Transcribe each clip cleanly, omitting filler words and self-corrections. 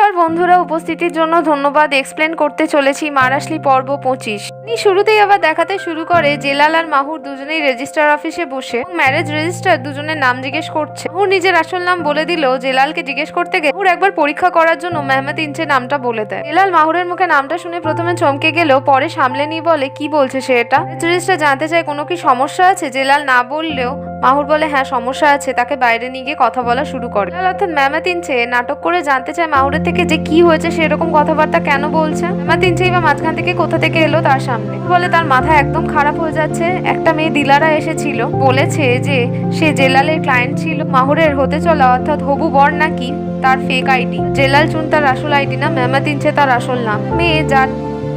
নমস্কার বন্ধুরা, উপস্থিতির জন্য ধন্যবাদ। এক্সপ্লেন করতে চলেছি মারাশলি পর্ব 25। শুরুতেই আবার দেখাতে শুরু করে জেলাল আর মাহুর দুজনেই রেজিস্ট্রার অফিসে বসে ম্যারেজ রেজিস্ট্রার দুজনের নাম জিজ্ঞেস করছে। মাহুর নিজের আসল নাম বলে দিল। জেলালকে জিজ্ঞেস করতে গিয়ে মাহুর একবার পরীক্ষা করার জন্য মেহমেদ ইনচে নামটা বলে দেয়। জেলাল মাহুরের মুখে নামটা শুনে প্রথমে চমকে গেলেও পরে সামলে নিয়ে বলে, কি বলছে সে? এটা রেজিস্ট্রার জানতে চায় কোনো কি সমস্যা আছে। জেলাল না বললেও মাহুর বলে, হ্যাঁ সমস্যা আছে। তাকে বাইরে নিয়ে গিয়ে কথা বলা শুরু করে। অর্থাৎ মেহমেদ ইনচে নাটক করে জানতে চায় মাহুরের থেকে যে কি হয়েছে, সেরকম কথাবার্তা কেন বলছে। মেহমেদ ইনচেই বা মাঝখান থেকে কোথা থেকে এলো তার সামনে। বলে তার মাথা একদম খারাপ হয়ে যাচ্ছে। একটা মেয়ে দিলারা এসেছিল, বলেছে যে সে জেলালের ক্লায়েন্ট ছিল। মাহুরের হতে চলা অর্থাৎ হবু বর নাকি তার ফেক আইডি। জেলাল চুন তার আসল আইডি না, মেহমেদ ইনচে তার আসল নাম। মেয়ে যার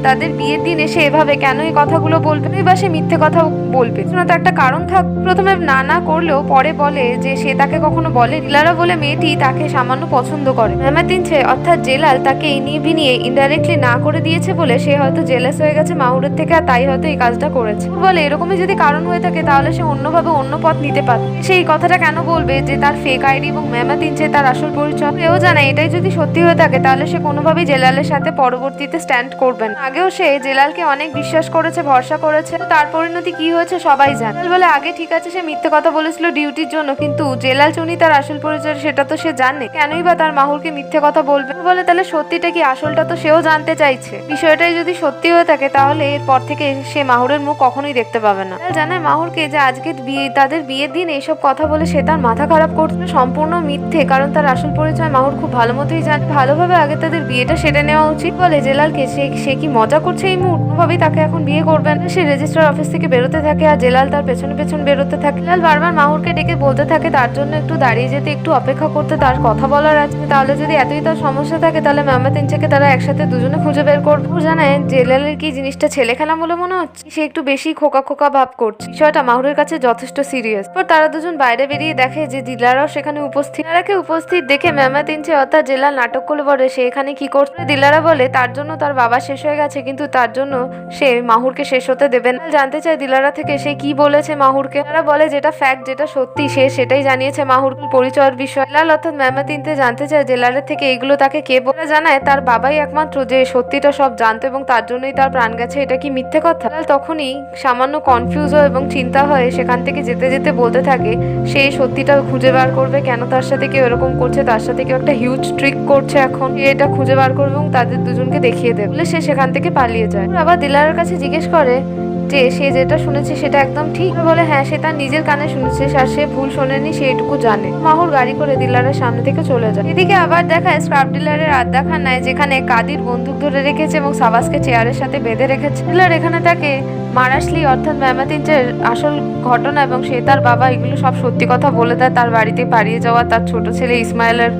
তাদের বিয়ের দিন এসে এভাবে কেন এই কথাগুলো বলবে, বা সে মিথ্যে কথা বলবে? তো একটা কারণ থাক। প্রথমে না করলেও পরে বলে যে সে তাকে কখনো বলে। দিলারা বলে মেয়েটি তাকে সামান্য পছন্দ করে। মেহমেদ ইনচে অর্থাৎ জেলাল তাকে ইনিয়ে বিনিয়ে ইনডাইরেক্টলি না করে দিয়েছে বলে সে হয়তো জেলাস হয়ে গেছে মাহুরের থেকে, আর তাই হয়তো এই কাজটা করেছে। বলে এরকমই যদি কারণ হয়ে থাকে তাহলে সে অন্যভাবে অন্য পথ নিতে পারে। সেই কথাটা কেন বলবে যে তার ফেক আইডি এবং মেহমেদ ইনচে তার আসল পরিচয়? এও জানে এটাই যদি সত্যি হয়ে থাকে তাহলে সে কোনোভাবেই জেলালের সাথে পরবর্তীতে স্ট্যান্ড করবে না। আগেও সে জেলালকে অনেক বিশ্বাস করেছে, ভরসা করেছে। তার পরিণতি কি হয়েছে সবাই জানে। বলে আগে ঠিক আছে সে মিথ্যে কথা বলেছিল ডিউটির জন্য, কিন্তু জেলাল চুনি তার আসল পরিচয় সেটা তো সে জানে। কেনই বা তার মাহুরকে মিথ্যে কথা বলবে? বলে তাহলে সত্যিটা কি, আসলটা তো সেও জানতে চাইছে। বিষয়টাই যদি সত্যি হয়ে থাকে তাহলে এরপর থেকে সে মাহুরের মুখ কখনোই দেখতে পাবে না। জানায় মাহুরকে যে আজকে তাদের বিয়ের দিন এইসব কথা বলে সে তার মাথা খারাপ করছে সম্পূর্ণ মিথ্যে, কারণ তার আসল পরিচয় মাহুর খুব ভালো মতোই জানে। ভালোভাবে আগে তাদের বিয়েটা সেরে নেওয়া উচিত। বলে জেলালকে সে কি মজা করছে এই মুহূর্তে? কোনোভাবেই তাকে এখন বিয়ে করবে না। সে রেজিস্ট্রার অফিস থেকে বেরোতে থাকে আর জেলাল তার পেছনে পেছনে বেরোতে থাকে। জেলাল বারবার মাহুরকে ডেকে বলতে থাকে তার জন্য একটু দাঁড়িয়ে যেতে, একটু অপেক্ষা করতে, তার কথা বলার আছে। তাহলে যদি এতই তার সমস্যা থাকে তাহলে মেহমেদ ইনচেকে তারা একসাথে দুজনে খুঁজে বের করবে। জানায় জেলালের কি জিনিসটা ছেলে খেলা বলে মনে হচ্ছে, সে একটু বেশি খোকা খোকা ভাব করছে। বিষয়টা মাহুরের কাছে যথেষ্ট সিরিয়াস। পর তারা দুজন বাইরে বেরিয়ে দেখে যে দিলারাও সেখানে উপস্থিত। দিলারাকে উপস্থিত দেখে মেহমেদ ইনচে অর্থাৎ জেলাল নাটক করে বলে সে এখানে কি করছে। দিলারা বলে তার জন্য তার বাবা শেষ হয়ে গেছে, কিন্তু তার জন্য সে মাহুরকে শেষ হতে দেবে না। জানতে চায় দিলারা থেকে সে কি বলেছে মাহুরকে। তারা বলে যেটা ফ্যাক্ট, যেটা সত্যি সে সেটাই জানিয়েছে মাহুর পরিচয়ের বিষয়। জেলাল অর্থাৎ মেহমেদ ইনচে জানতে চায় জেলালের থেকে এগুলো তাকে কে বলে। জানায় তার বাবাই একমাত্র যে সত্যিটা সব জানতো এবং তার জন্যই তার প্রাণ গেছে। এটা কি মিথ্যে কথা? তখনই সামান্য কনফিউজ হয় এবং চিন্তা হয়, সেখান থেকে যেতে যেতে বলতে থাকে সে সত্যিটা খুঁজে বার করবে, কেন তার সাথে কেউ এরকম করছে, তার সাথে কেউ একটা হিউজ ট্রিক করছে। এখন এটা খুঁজে বার করবে এবং তাদের দুজনকে দেখিয়ে দেবে বলে সে সেখান থেকে পালিয়ে যায়। আবার দিলারের কাছে জিজ্ঞেস করে যে সে যেটা শুনেছে সেটা একদম ঠিক। বলে হ্যাঁ সে তার নিজের কানে শুনেছে আর সে ভুল শোনেনি, সেইটুকু জানে। মাহুর গাড়ি করে দিলারের সামনে থেকে চলে যায়। এদিকে আবার দেখায় স্ক্রাপ ডিলারের আড্ডাখানায়, যেখানে কাদির বন্দুক ধরে রেখেছে এবং সাবাসকে চেয়ারের সাথে বেঁধে রেখেছে। ডিলার এখানে তাকে মারাশলি অর্থাৎ মেহমেদ ইনচের আসল ঘটনা এবং সে তার বাবা এগুলো সব সত্যি কথা বলে দেয়। তার বাড়িতে পালিয়ে যাওয়া, তার ছোট ছেলে ইসমাইলের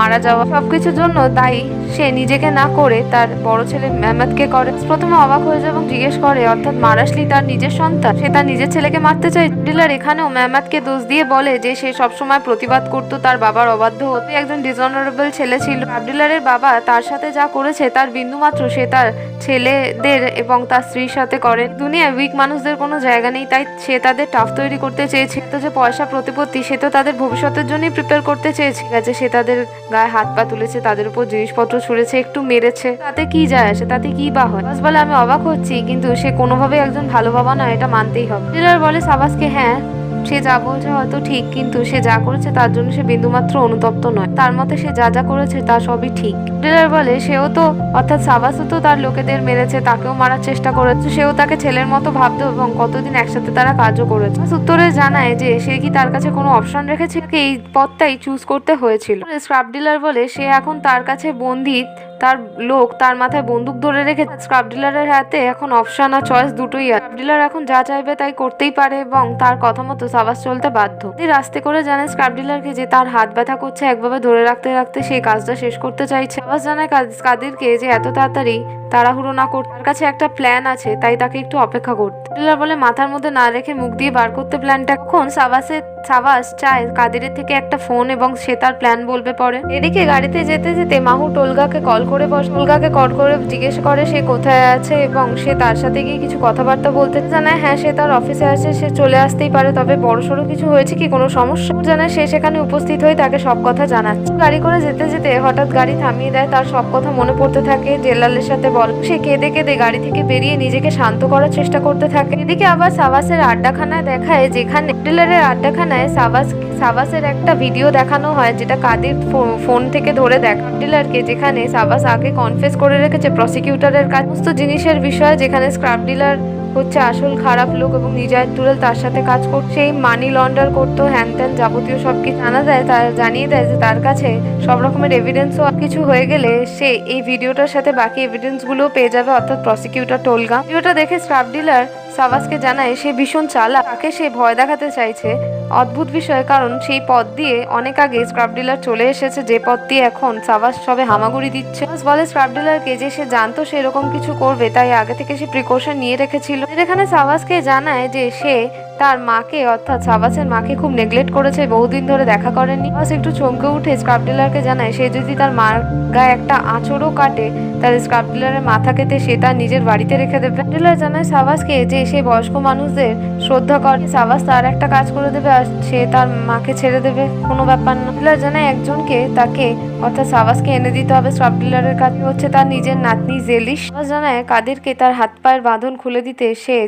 মারা যাওয়া, সবকিছুর জন্য দায়ী সে নিজেকে না করে তার বড় ছেলে মেহমেদকে করে। প্রথমে অবাক হয়ে যায় এবং জিজ্ঞেস করে অর্থাৎ মারাশলি তার নিজের সন্তান, সে তার নিজের ছেলেকে মারতে চায়। ডিলার এখানেও মেহমেদকে দোষ দিয়ে বলে যে সে সবসময় প্রতিবাদ করতো, তার বাবার অবাধ্য হতে একজন ডিসঅনারেবল ছেলে ছিল। আবদুল্লারের বাবা তার সাথে যা করেছে তার বিন্দুমাত্র সে তার ছেলেদের এবং তার স্ত্রীর সাথে করে। দুনিয়ায় উইক মানুষদের কোনো জায়গা নেই, তাই সে তাদের টাফ তৈরি করতে চেয়েছে। তো যে পয়সা প্রতিপত্তি সে তো তাদের ভবিষ্যতের জন্যই প্রিপেয়ার করতে চেয়েছে। ঠিক আছে সে তাদের গায়ে হাত পা তুলেছে, তাদের উপর জিনিসপত্র ছুঁড়েছে, একটু মেরেছে, তাতে কি যায় আসে, তাতে কি বা হয়? বলে আমি অবাক হচ্ছি, কিন্তু সে কোনোভাবে একজন ভালো বাবা নয়, এটা মানতেই হবে। ডিলার বলে সাবাসকে হ্যাঁ সে যা বলছে হয়তো ঠিক, কিন্তু সে যা করেছে তার জন্য সে বিন্দুমাত্র অনুতপ্ত নয়। তার মতে সে যা যা করেছে তা সবই ঠিক। ডিলার বলে সেও তো অর্থাৎ সাবাসও তো তার লোকেদের মেরেছে, তাকেও মারার চেষ্টা করেছে, সেও তাকে ছেলের মতো ভাবতো এবং কতদিন একসাথে তারা কাজও করেছে। উত্তরে জানায় যে সে কি তার কাছে কোনো অপশন রেখেছিল, এই পথটাই চুজ করতে হয়েছিল। স্ক্রাপ ডিলার বলে সে এখন তার কাছে বন্দী, তার লোক তার মাথায় বন্দুক ধরে রেখে স্ক্রাপ ডিলারের হাতে এখন অপশন আর চয়েস দুটোই আছে। স্ক্রাপ ডিলার এখন যা চাইবে তাই করতেই পারে এবং তার কথা মতো সাবাস চলতে বাধ্য। রাস্তে করে জানায় স্ক্রাপ ডিলারকে যে তার হাত ব্যথা করছে, একভাবে ধরে রাখতে রাখতে সেই কাজটা শেষ করতে চাইছে। সাবাস জানায় কাদিরকে যে এত তাড়াতাড়ি তাড়াহুড়ো না করতে, তার কাছে একটা প্ল্যান আছে, তাই তাকে একটু অপেক্ষা করতে। ডিলার বলে মাথার মধ্যে না রেখে মুখ দিয়ে বার করতে প্ল্যানটা। এখন সাবাসের সাবাস চায় কাদেরের থেকে একটা ফোন এবং সে তার প্ল্যান বলবে পরে। এদিকে গাড়িতে যেতে যেতে মাহুর টোলগাকে কল করে বসে। টোলগাকে কল করে জিজ্ঞেস করে সে কোথায় আছে এবং সে তার সাথে গিয়ে কিছু কথাবার্তা বলতে জানায় হ্যাঁ সে তার অফিসে আছে, সে চলে আসতেই পারে, তবে বড়সড় কিছু হয়েছে কি, কোনো সমস্যা জানায়। সে সেখানে উপস্থিত হয়ে তাকে সব কথা জানাচ্ছে। গাড়ি করে যেতে যেতে হঠাৎ গাড়ি থামিয়ে দেয়, তার সব কথা মনে পড়তে থাকে। জেলালের সাথে বল সে কেঁদে কেঁদে গাড়ি থেকে বেরিয়ে নিজেকে শান্ত করার চেষ্টা করতে থাকে। এদিকে আবার সাবাসের আড্ডাখানায় দেখায়, যেখানে ডিলারের আড্ডাখানায় সাবাসের একটা ভিডিও দেখানো হয় যেটা কাদের ফোন থেকে ধরে দেখ ডিলারকে, যেখানে সাবাস আগে কনফেস করে রেখেছে প্রসিকিউটরের কাছে সমস্ত জিনিসের বিষয়ে, যেখানে স্ক্র্যাপ ডিলার হচ্ছে আসল খারাপ লোক এবং নিজায়ের তুরেল তার সাথে কাজ করছে, সেই মানি লন্ডার করতো, হ্যান ত্যান যাবতীয় সবকিছু জানা দেয়। তার জানিয়ে দেয় যে তার কাছে সব রকমের এভিডেন্সও কিছু হয়ে গেলে সে এই ভিডিওটার সাথে বাকি এভিডেন্স গুলো পেয়ে যাবে, অর্থাৎ প্রসিকিউটর টোলগা। ভিডিওটা দেখে স্ক্র্যাপ ডিলার সাবাসকে জানায় সে ভীষণ চালাক, তাকে সে ভয় দেখাতে চাইছে। অদ্ভুত বিষয়, কারণ সেই পথ দিয়ে অনেক আগে স্ক্র্যাপ ডিলার চলে এসেছে, যে পথ দিয়ে এখন সাবাস সবে হামাগুড়ি দিচ্ছে। বলে স্ক্র্যাপ ডিলারকে যে সে জানতো সে এরকম কিছু করবে, তাই আগে থেকে সে প্রিকশন নিয়ে রেখেছিল। এখানে সাবাসকে জানায় যে সে তার মাকে অর্থাৎ সাবাসের মাকে খুব নেগলেক্ট করেছে, বহুদিন ধরে দেখা করেনি। সাবাস একটু চমকে উঠে স্ক্র্যাপ ডিলারকে জানায় সে যদি তার মার গায়ে একটা আঁচড়ও কাটে তাহলে স্ক্র্যাপ ডিলারের মাথা কেটে সে তার নিজের বাড়িতে রেখে দেবে। ডিলার জানায় সাবাসকে যে সে বয়স্ক মানুষদের শ্রদ্ধা করে, সাবাস তার একটা কাজ করে দেবে আর সে তার মাকে ছেড়ে দেবে, কোনো ব্যাপার না। ডিলার জানায় একজনকে তাকে অর্থাৎ সাবাসকে এনে দিতে হবে স্ক্র্যাপ ডিলারের কাছে, হচ্ছে তার নিজের নাতনি জেলিশ। সাবাস জানায় কাদেরকে তার হাত পায়ের বাঁধন খুলে দিতে সে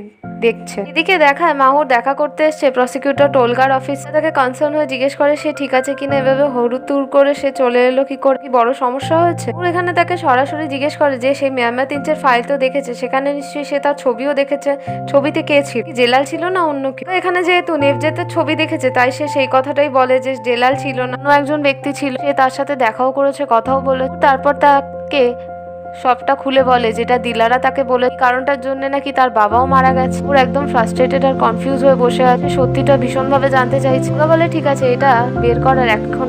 দেখছে। এদিকে দেখায় মাহুর দেখা করতে এসছে প্রসিকিউটর টোলগার অফিসে, তাকে কনসার্ন হয়ে জিজ্ঞেস করে সে ঠিক আছে কিনা, এভাবে হরুতুর করে সে চলে এলো কি করে, কি বড় সমস্যা হয়েছে। এখানে তাকে সরাসরি জিজ্ঞেস করে যে সেই মেহমেদ ইঞ্চের ফাইল তো দেখেছে, সেখানে নিশ্চয়ই সে তার ছবিও দেখেছে, ছবিতে কে ছিল, জেলাল ছিল না অন্য কেউ। এখানে যেহেতু নেভজেতের ছবি দেখেছে তাই সে সেই কথাটাই বলে যে জেলাল ছিল না, অন্য একজন ব্যক্তি ছিল, সে তার সাথে দেখাও করেছে, কথাও বলে। তারপর তাকে সবটা খুলে বলে যেটা দিলারা তাকে বলে, কারণটার জন্য নাকি তার বাবাও মারা গেছে। ওর একদম ফ্রাস্ট্রেটেড আর কনফিউজ হয়ে বসে আছে, সত্যিটা ভীষণভাবে জানতে চাইছে। ওরা বলে ঠিক আছে, এটা বের করার এখন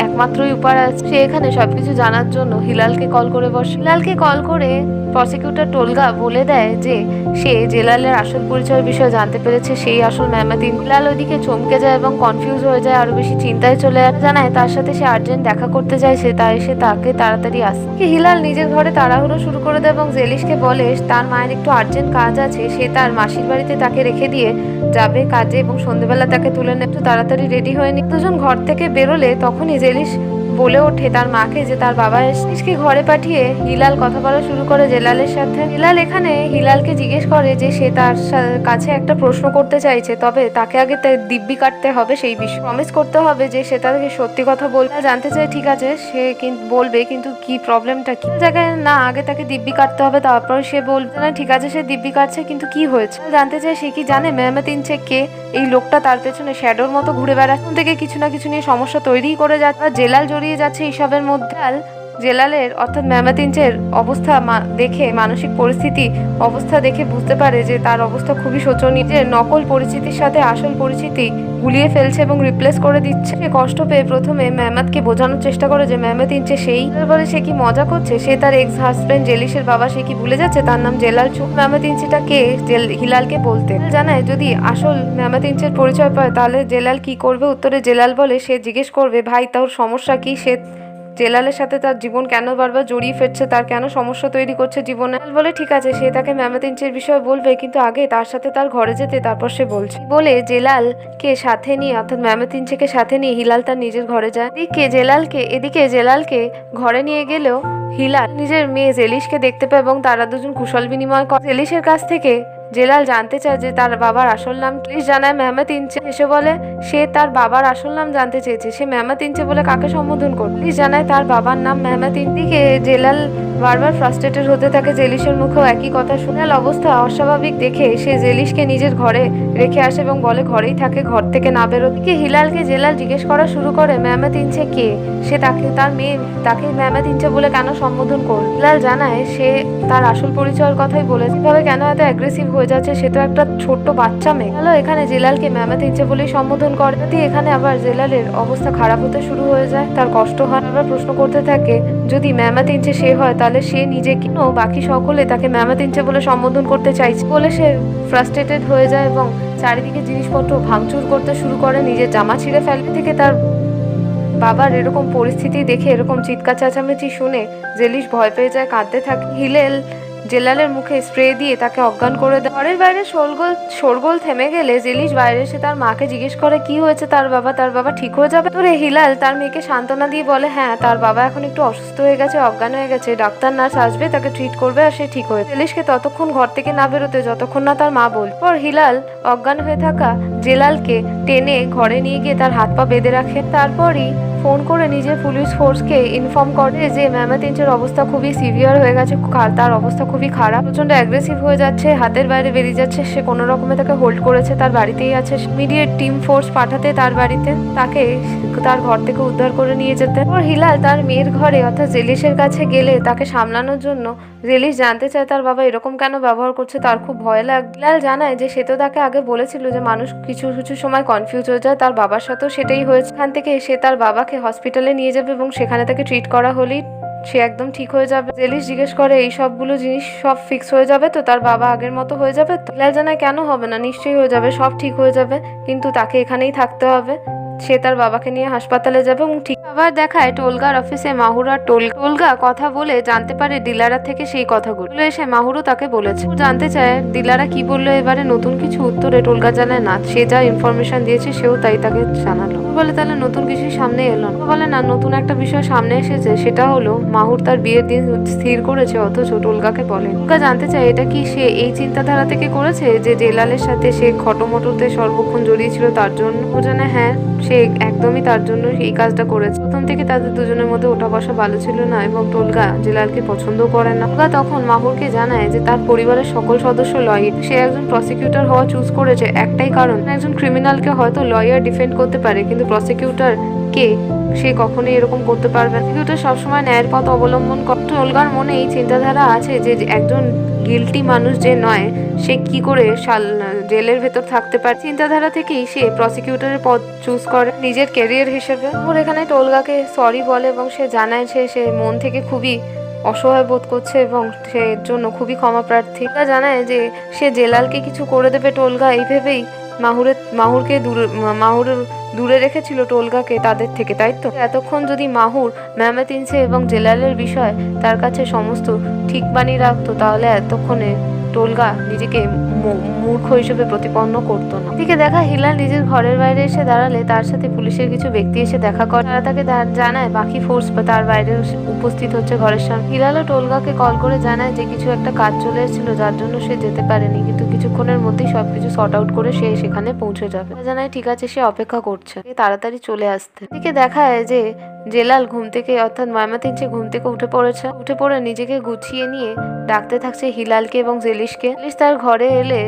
একমাত্রই উপায় আছে। সে এখানে সবকিছু জানার জন্য হিলালকে কল করে বসে। হিলালকে কল করে প্রসিকিউটর টোলগা বলে দেয় যে সে জেলালের আসল পরিচয়ের বিষয়ে জানতে পেরেছে, সেই আসল মেহমেদিন। হিলাল ওইদিকে চমকে যায় এবং কনফিউজ হয়ে যায়, আরো বেশি চিন্তায় চলে জানায় তার সাথে সে আর্জেন্ট দেখা করতে চাইছে, তাই সে তাকে তাড়াতাড়ি আসে। হিলাল নিজের ঘরে তাড়াহুড়ো শুরু করে দেয় এবং জেলিশকে বলে তার মায়ের একটু আর্জেন্ট কাজ আছে, সে তার মাসির বাড়িতে তাকে রেখে দিয়ে যাবে কাজে এবং সন্ধ্যেবেলা তাকে তুলে নিয়ে একটু তাড়াতাড়ি রেডি হয়ে নি। দুজন ঘর থেকে বেরোলে তখনই জেলিশ বলে ওঠে তার মাকে যে তার বাবা এসে ঘরে পাঠিয়ে হিলাল কথা বলা শুরু করে জেলালের সাথে। হিলাল এখানে হিলালকে জিজ্ঞেস করে যে সে তার কাছে একটা প্রশ্ন করতে চাইছে, তবে তাকে আগে দিব্যি কাটতে হবে, সেই বিষয়ে প্রমিস করতে হবে যে সে তাকে সত্যি কথা বলবে। জানতে চাই ঠিক আছে সে কিন্তু বলবে, কিন্তু কি প্রবলেমটা কি জায়গায় না, আগে তাকে দিব্যি কাটতে হবে, তারপর সে বলবে না ঠিক আছে সে দিব্যি কাটছে, কিন্তু কি হয়েছে জানতে চাই সে কি জানে মেহমেদ ইনচে কে, এই লোকটা তার পেছনে শ্যাডোর মতো ঘুরে বেড়াচ্ছে, থেকে কিছু না কিছু নিয়ে সমস্যা তৈরি করে যাচ্ছে, জেলাল জড়িয়ে যাচ্ছে এইসবের মধ্যে। জেলালের অর্থাৎ মেহমেদ ইনচের অবস্থা দেখে, মানসিক পরিস্থিতি অবস্থা দেখে বুঝতে পারে যে তার অবস্থা খুবই শোচনীয়, যে নকল পরিচিতির সাথে আসল পরিচিতি গুলিয়ে ফেলছে এবং রিপ্লেস করে দিচ্ছে। সে কষ্ট পেয়ে প্রথমে মেহমেদকে বোঝানোর চেষ্টা করে যে মেহমেদ ইনচে সেই, বলে সে কি মজা করছে, সে তার এক্স হাজবেন্ড জেলিশের বাবা, সে কি ভুলে যাচ্ছে তার নাম জেলাল চু। মেহমেদ ইনচিটা কে হিলালকে বলতে জানায় যদি আসল মেহমেদ ইনচের পরিচয় পায় তাহলে জেলাল কি করবে। উত্তরে জেলাল বলে সে জিজ্ঞেস করবে ভাই তোর সমস্যা কি, সে জেলালের সাথে তার জীবন কেন বারবার জড়িয়ে ফেলছে, তার কেন সমস্যা তৈরি করছে জীবনে। বলে ঠিক আছে সে তাকে মেহমেদ ইনচের বিষয়ে বলবে, কিন্তু আগে তার সাথে তার ঘরে যেতে, তারপর সে বলছে বলে জেলালকে সাথে নিয়ে অর্থাৎ মেহমেদ ইনচেকে সাথে নিয়ে হিলাল তার নিজের ঘরে যায়। এদিকে জেলালকে ঘরে নিয়ে গেলেও হিলাল নিজের মেয়ে জেলিশকে দেখতে পায় এবং তারা দুজন কুশল বিনিময় করে। জেলিশের কাছ থেকে জেলাল জানতে চায় যে তার বাবার আসল নাম কি। জানায় মেহমেদ ইনচে, এসে বলে সে তার বাবার আসল নাম জানতে চেয়েছে, সে মেহমেদ ইনচে বলে কাকে সম্বোধন করে। জানায় তার বাবার নাম মেহমেদ ইনদিকে। জেলাল বারবার ফ্রাস্ট্রেটেড হতে থাকে, জেলিশের মুখেও একই কথা শুনে। অবস্থা অস্বাভাবিক দেখে সে জেলিশকে নিজের ঘরে রেখে আসে এবং বলে ঘরেই থাকে, ঘর থেকে না বেরোতে। হিলালকে জেলাল জিজ্ঞেস করা শুরু করে মেহমেদ ইনচে কে, সে তার মেয়ে তাকে মেহমেদ ইনচে বলে কেন সম্বোধন করে। হিলাল জানায় সে তার আসল পরিচয়ের কথাই বলেছে, তবে কেন এত অ্যাগ্রেসিভ হয়ে যাচ্ছে, সে তো একটা ছোট্ট বাচ্চা মেয়ে। এখানে জেলালকে মেহমেদ ইনচে বলেই সম্বোধন করে। এখানে আবার জেলালের অবস্থা খারাপ হতে শুরু হয়ে যায়, তার কষ্ট হয়। আবার প্রশ্ন করতে থাকে যদি মেহমেদ ইনচে সে হয় তাহলে সে নিজে কেন বাকি সকলে তাকে মেহমেদ ইনচে বলে সম্বোধন করতে চাইছে, বলে সে ফ্রাস্ট্রেটেড হয়ে যায় এবং চারিদিকে জিনিসপত্র ভাঙচুর করতে শুরু করে, নিজের জামা ছিঁড়ে ফেলে। থেকে তার বাবার এরকম পরিস্থিতি দেখে, এরকম চিৎকার চেঁচামেচি শুনে জেলিশ ভয় পেয়ে যায়, কাঁদতে থাকে। জেলালের মুখে স্প্রে দিয়ে তাকে অজ্ঞান করে দেয়। ঘরের বাইরে শোরগোল থেমে গেলে জেলিশ বাইরে এসে তার মাকে জিজ্ঞেস করে কি হয়েছে তার বাবা ঠিক হয়ে যাবে। তোরে হিলাল তার মেয়েকে সান্ত্বনা দিয়ে বলে হ্যাঁ, তার বাবা এখন একটু অসুস্থ হয়ে গেছে, অজ্ঞান হয়ে গেছে, ডাক্তার নার্স আসবে, তাকে ট্রিট করবে আর সে ঠিক হয়ে। জেলিশকে ততক্ষণ ঘর থেকে না বেরোতে যতক্ষণ না তার মা বল। পর হিলাল অজ্ঞান হয়ে থাকা জেলালকে টেনে ঘরে নিয়ে গিয়ে তার হাত পা বেঁধে রাখে। তারপরই ফোন করে নিজের পুলিশ ফোর্সকে ইনফর্ম করে যে মেমাতিনচের অবস্থা খুবই সিভিয়ার হয়ে গেছে, তার অবস্থা খুবই খারাপ, প্রচন্ড অ্যাগ্রেসিভ হয়ে যাচ্ছে, হাতের বাইরে বেরিয়ে যাচ্ছে, সে কোনো রকমে তাকে হোল্ড করেছে, তার বাড়িতেই আছে। ইমিডিয়েট টিম ফোর্স পাঠাতে তার বাড়িতে, তাকে তার ঘর থেকে উদ্ধার করে নিয়ে যেতে। ওর হিলাল তার মেয়ের ঘরে অর্থাৎ জেলিশের কাছে গেলে তাকে সামলানোর জন্য জেলিশ জানতে চায় তার বাবা এরকম কেন ব্যবহার করছে, তার খুব ভয় লাগে। হিলাল জানায় যে সে তো তাকে আগে বলেছিল যে মানুষ কিছু কিছু সময় কনফিউজ হয়ে যায়, তার বাবার সাথেও সেটাই হয়েছে। এখান থেকে সে তার বাবাকে হসপিটালে নিয়ে যাবে এবং সেখানে তাকে ট্রিট করা হলেই সে একদম ঠিক হয়ে যাবে। জেলিশ জিজ্ঞেস করে এই সবগুলো জিনিস সব ফিক্স হয়ে যাবে তো, তার বাবা আগের মতো হয়ে যাবে তো। হিলাল জানায় কেন হবে না, নিশ্চয়ই হয়ে যাবে, সব ঠিক হয়ে যাবে, কিন্তু তাকে এখানেই থাকতে হবে। সে তার বাবাকে নিয়ে হাসপাতালে যাবে এবং ঠিক আবার দেখায় টোলগার অফিসে মাহুর আর টোলগা কথা বলে জানতে পারে ডিলারা থেকে সেই কথাগুলো এসে মাহুরও তাকে বলেছে। জানতে চায় ডিলারা কি বললো এবারে নতুন কিছু উত্তরে টোলগা জানায় না, সে যা ইনফরমেশন দিয়েছে সেও তাই তাকে জানালো। বলে তাহলে নতুন কিছু সামনে এলো না? বলে না, নতুন একটা বিষয় সামনে এসেছে, সেটা হলো মাহুর তার বিয়ের দিন স্থির করেছে অথচ টোলগাকে বলে। টোলগা জানতে চায় এটা কি সে এই চিন্তাধারা থেকে করেছে যে জেলালের সাথে সে খটোমটোতে সর্বক্ষণ জড়িয়েছিল তার জন্য? ও জানে হ্যাঁ, সে একদমই তার জন্য এই কাজটা করেছে। প্রথম থেকে তাদের দুজনের মধ্যে ওঠা বসা ভালো ছিল না এবং টোলগা জেলালকে পছন্দ করে না। টোলগা তখন মাহুরকে জানায় যে তার পরিবারের সকল সদস্য লয়ার, সে একজন প্রসিকিউটর হওয়া চুজ করেছে একটাই কারণ, একজন ক্রিমিনালকে হয়তো লয়ার ডিফেন্ড করতে পারে কিন্তু প্রসিকিউটর কে সে কখনোই এরকম করতে পারবে না। প্রসিকিউটর সবসময় ন্যায়ের পথ অবলম্বন করে। টোলগার মনে এই চিন্তাধারা আছে যে একজন গিল্টি মানুষ যে নয় সে কি করে জেলের ভেতর থাকতে পারে। চিন্তাধারা থেকেই সে প্রসিকিউটরের পদ চুজ করে নিজের ক্যারিয়ার হিসেবে। ওর এখানে টোলগাকে সরি বলে এবং সে জানায় সে মন থেকে খুবই অসহায় বোধ করছে এবং সে এর জন্য খুবই ক্ষমা প্রার্থী। জানায় যে সে জেলালকে কিছু করে দেবে টোলগা এই ভেবেই মাহুরকে দূরে রেখেছিল টোলগাকে তাদের থেকে, তাই তো? এতক্ষণ যদি মাহুর মেমাতিনচে এবং জেলালের বিষয় তার কাছে সমস্ত ঠিক বানিয়ে রাখতো তাহলে এতক্ষণে টোলগা নিজেকে মূর্খ হিসেবে প্রতিপন্ন করতো না। এদিকে দেখা হিলাল নিজের ঘরের বাইরে এসে দাঁড়ালে তার সাথে পুলিশের কিছু ব্যক্তি এসে দেখা করে, তারা তাকে জানায় বাকি ফোর্স তার বাইরে উপস্থিত হচ্ছে ঘরের সামনে। হিলালও টোলগাকে কল করে জানায় যে কিছু একটা কাজ চলে এসেছিল যার জন্য সে যেতে পারেনি, কিন্তু কিছুক্ষণের মধ্যেই সবকিছু সর্ট আউট করে সে সেখানে পৌঁছে যাবে। জানায় ঠিক আছে, সে অপেক্ষা করছে তাড়াতাড়ি চলে আসতে। এদিকে দেখায় যে জেলাল ঘুম থেকে অর্থাৎ ময়মাতিনচে ঘুম থেকে উঠে পড়ে নিজেকে গুছিয়ে নিয়ে ডাকতে থাকছে হিলালকে এবং জেলিশকে। জেলিশ তার ঘরে এলে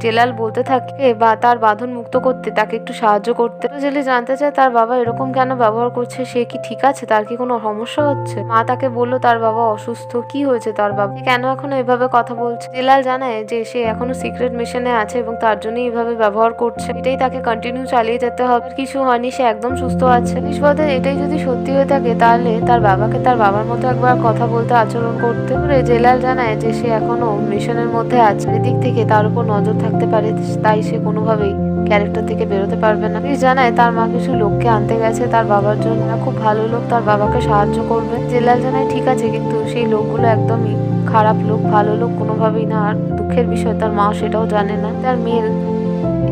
জেলাল বলতে থাকে বা তার বাঁধন মুক্ত করতে তাকে একটু সাহায্য করতে। জেলিশ জানতে চায় তার বাবা এরকম কেন ব্যবহার করছে, সে কি ঠিক আছে, তার কি কোনো সমস্যা হচ্ছে? মা তাকে বললো তার বাবা অসুস্থ, কি হয়েছে তার বাবা, কেন এখনো এভাবে কথা বলছে? জেলাল জানায় যে সে এখনো সিক্রেট মিশনে আছে এবং তার জন্যই এভাবে ব্যবহার করছে, এটাই তাকে কন্টিনিউ চালিয়ে যেতে হবে, কিছু হয়নি, সে একদম সুস্থ আছে। জেলিশ বলে এটাই যদি সত্যি হয়ে থাকে তাহলে তার বাবাকে তার বাবার মতো একবার কথা বলতে আচরণ করতে। জেলাল জানায় যে সে এখনো মিশনের মধ্যে আছে, এদিক থেকে তার উপর নজর থাকতে পারে, তাই সে কোনোভাবেই ক্যারেক্টার থেকে বেরোতে পারবে না। জানায় তার মা কিছু লোককে আনতে গেছে তার বাবার জন্য, খুব ভালো লোক, তার বাবাকে সাহায্য করবে। জেলাল জানায় ঠিক আছে, কিন্তু সেই লোকগুলো একদমই খারাপ লোক, ভালো লোক কোনোভাবেই না। আর দুঃখের বিষয় তার মা সেটাও জানে না। তার মেয়ের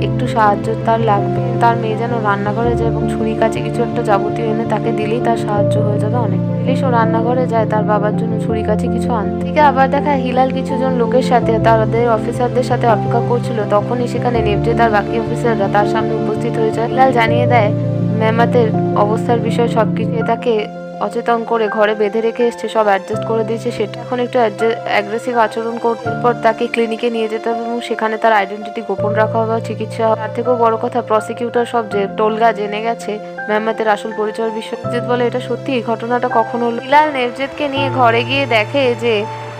একটু সাহায্য তার লাগবে, তার মেয়ে যেন রান্নাঘরে যায় এবং ছুরি কাছে কিছু একটা যাবতীয় এনে তাকে দিলেই তার সাহায্য হয়ে যাবে অনেক। পুলিশ ও রান্নাঘরে যায় তার বাবার জন্য ছুরি কাছে কিছু আনতে। ঠিক আবার দেখা হিলাল কিছুজন লোকের সাথে তাদের অফিসারদের সাথে অপেক্ষা করছিল, তখনই সেখানে নেপজে তার বাকি অফিসাররা তার সামনে উপস্থিত হয়ে যায়। হিলাল জানিয়ে দেয় মেমাতের অবস্থার বিষয়ে সবকিছু, তাকে অচেতন করে ঘরে বেঁধে রেখে এসছে, সব অ্যাডজাস্ট করে দিয়েছে, সেটা এখন একটু অ্যাগ্রেসিভ আচরণ করতে। এরপর তাকে ক্লিনিকে নিয়ে যেতে হবে এবং সেখানে তার আইডেন্টিটি গোপন রাখা হবে, চিকিৎসা হবে। তার থেকেও বড় কথা প্রসিকিউটর সব যে টোলগা জেনে গেছে মেহমাতের আসল পরিচয়ের বিষয়। নেবজেদ বলে এটা সত্যি, এই ঘটনাটা কখন হলো? হিলাল নেবজেদকে নিয়ে ঘরে গিয়ে দেখে যে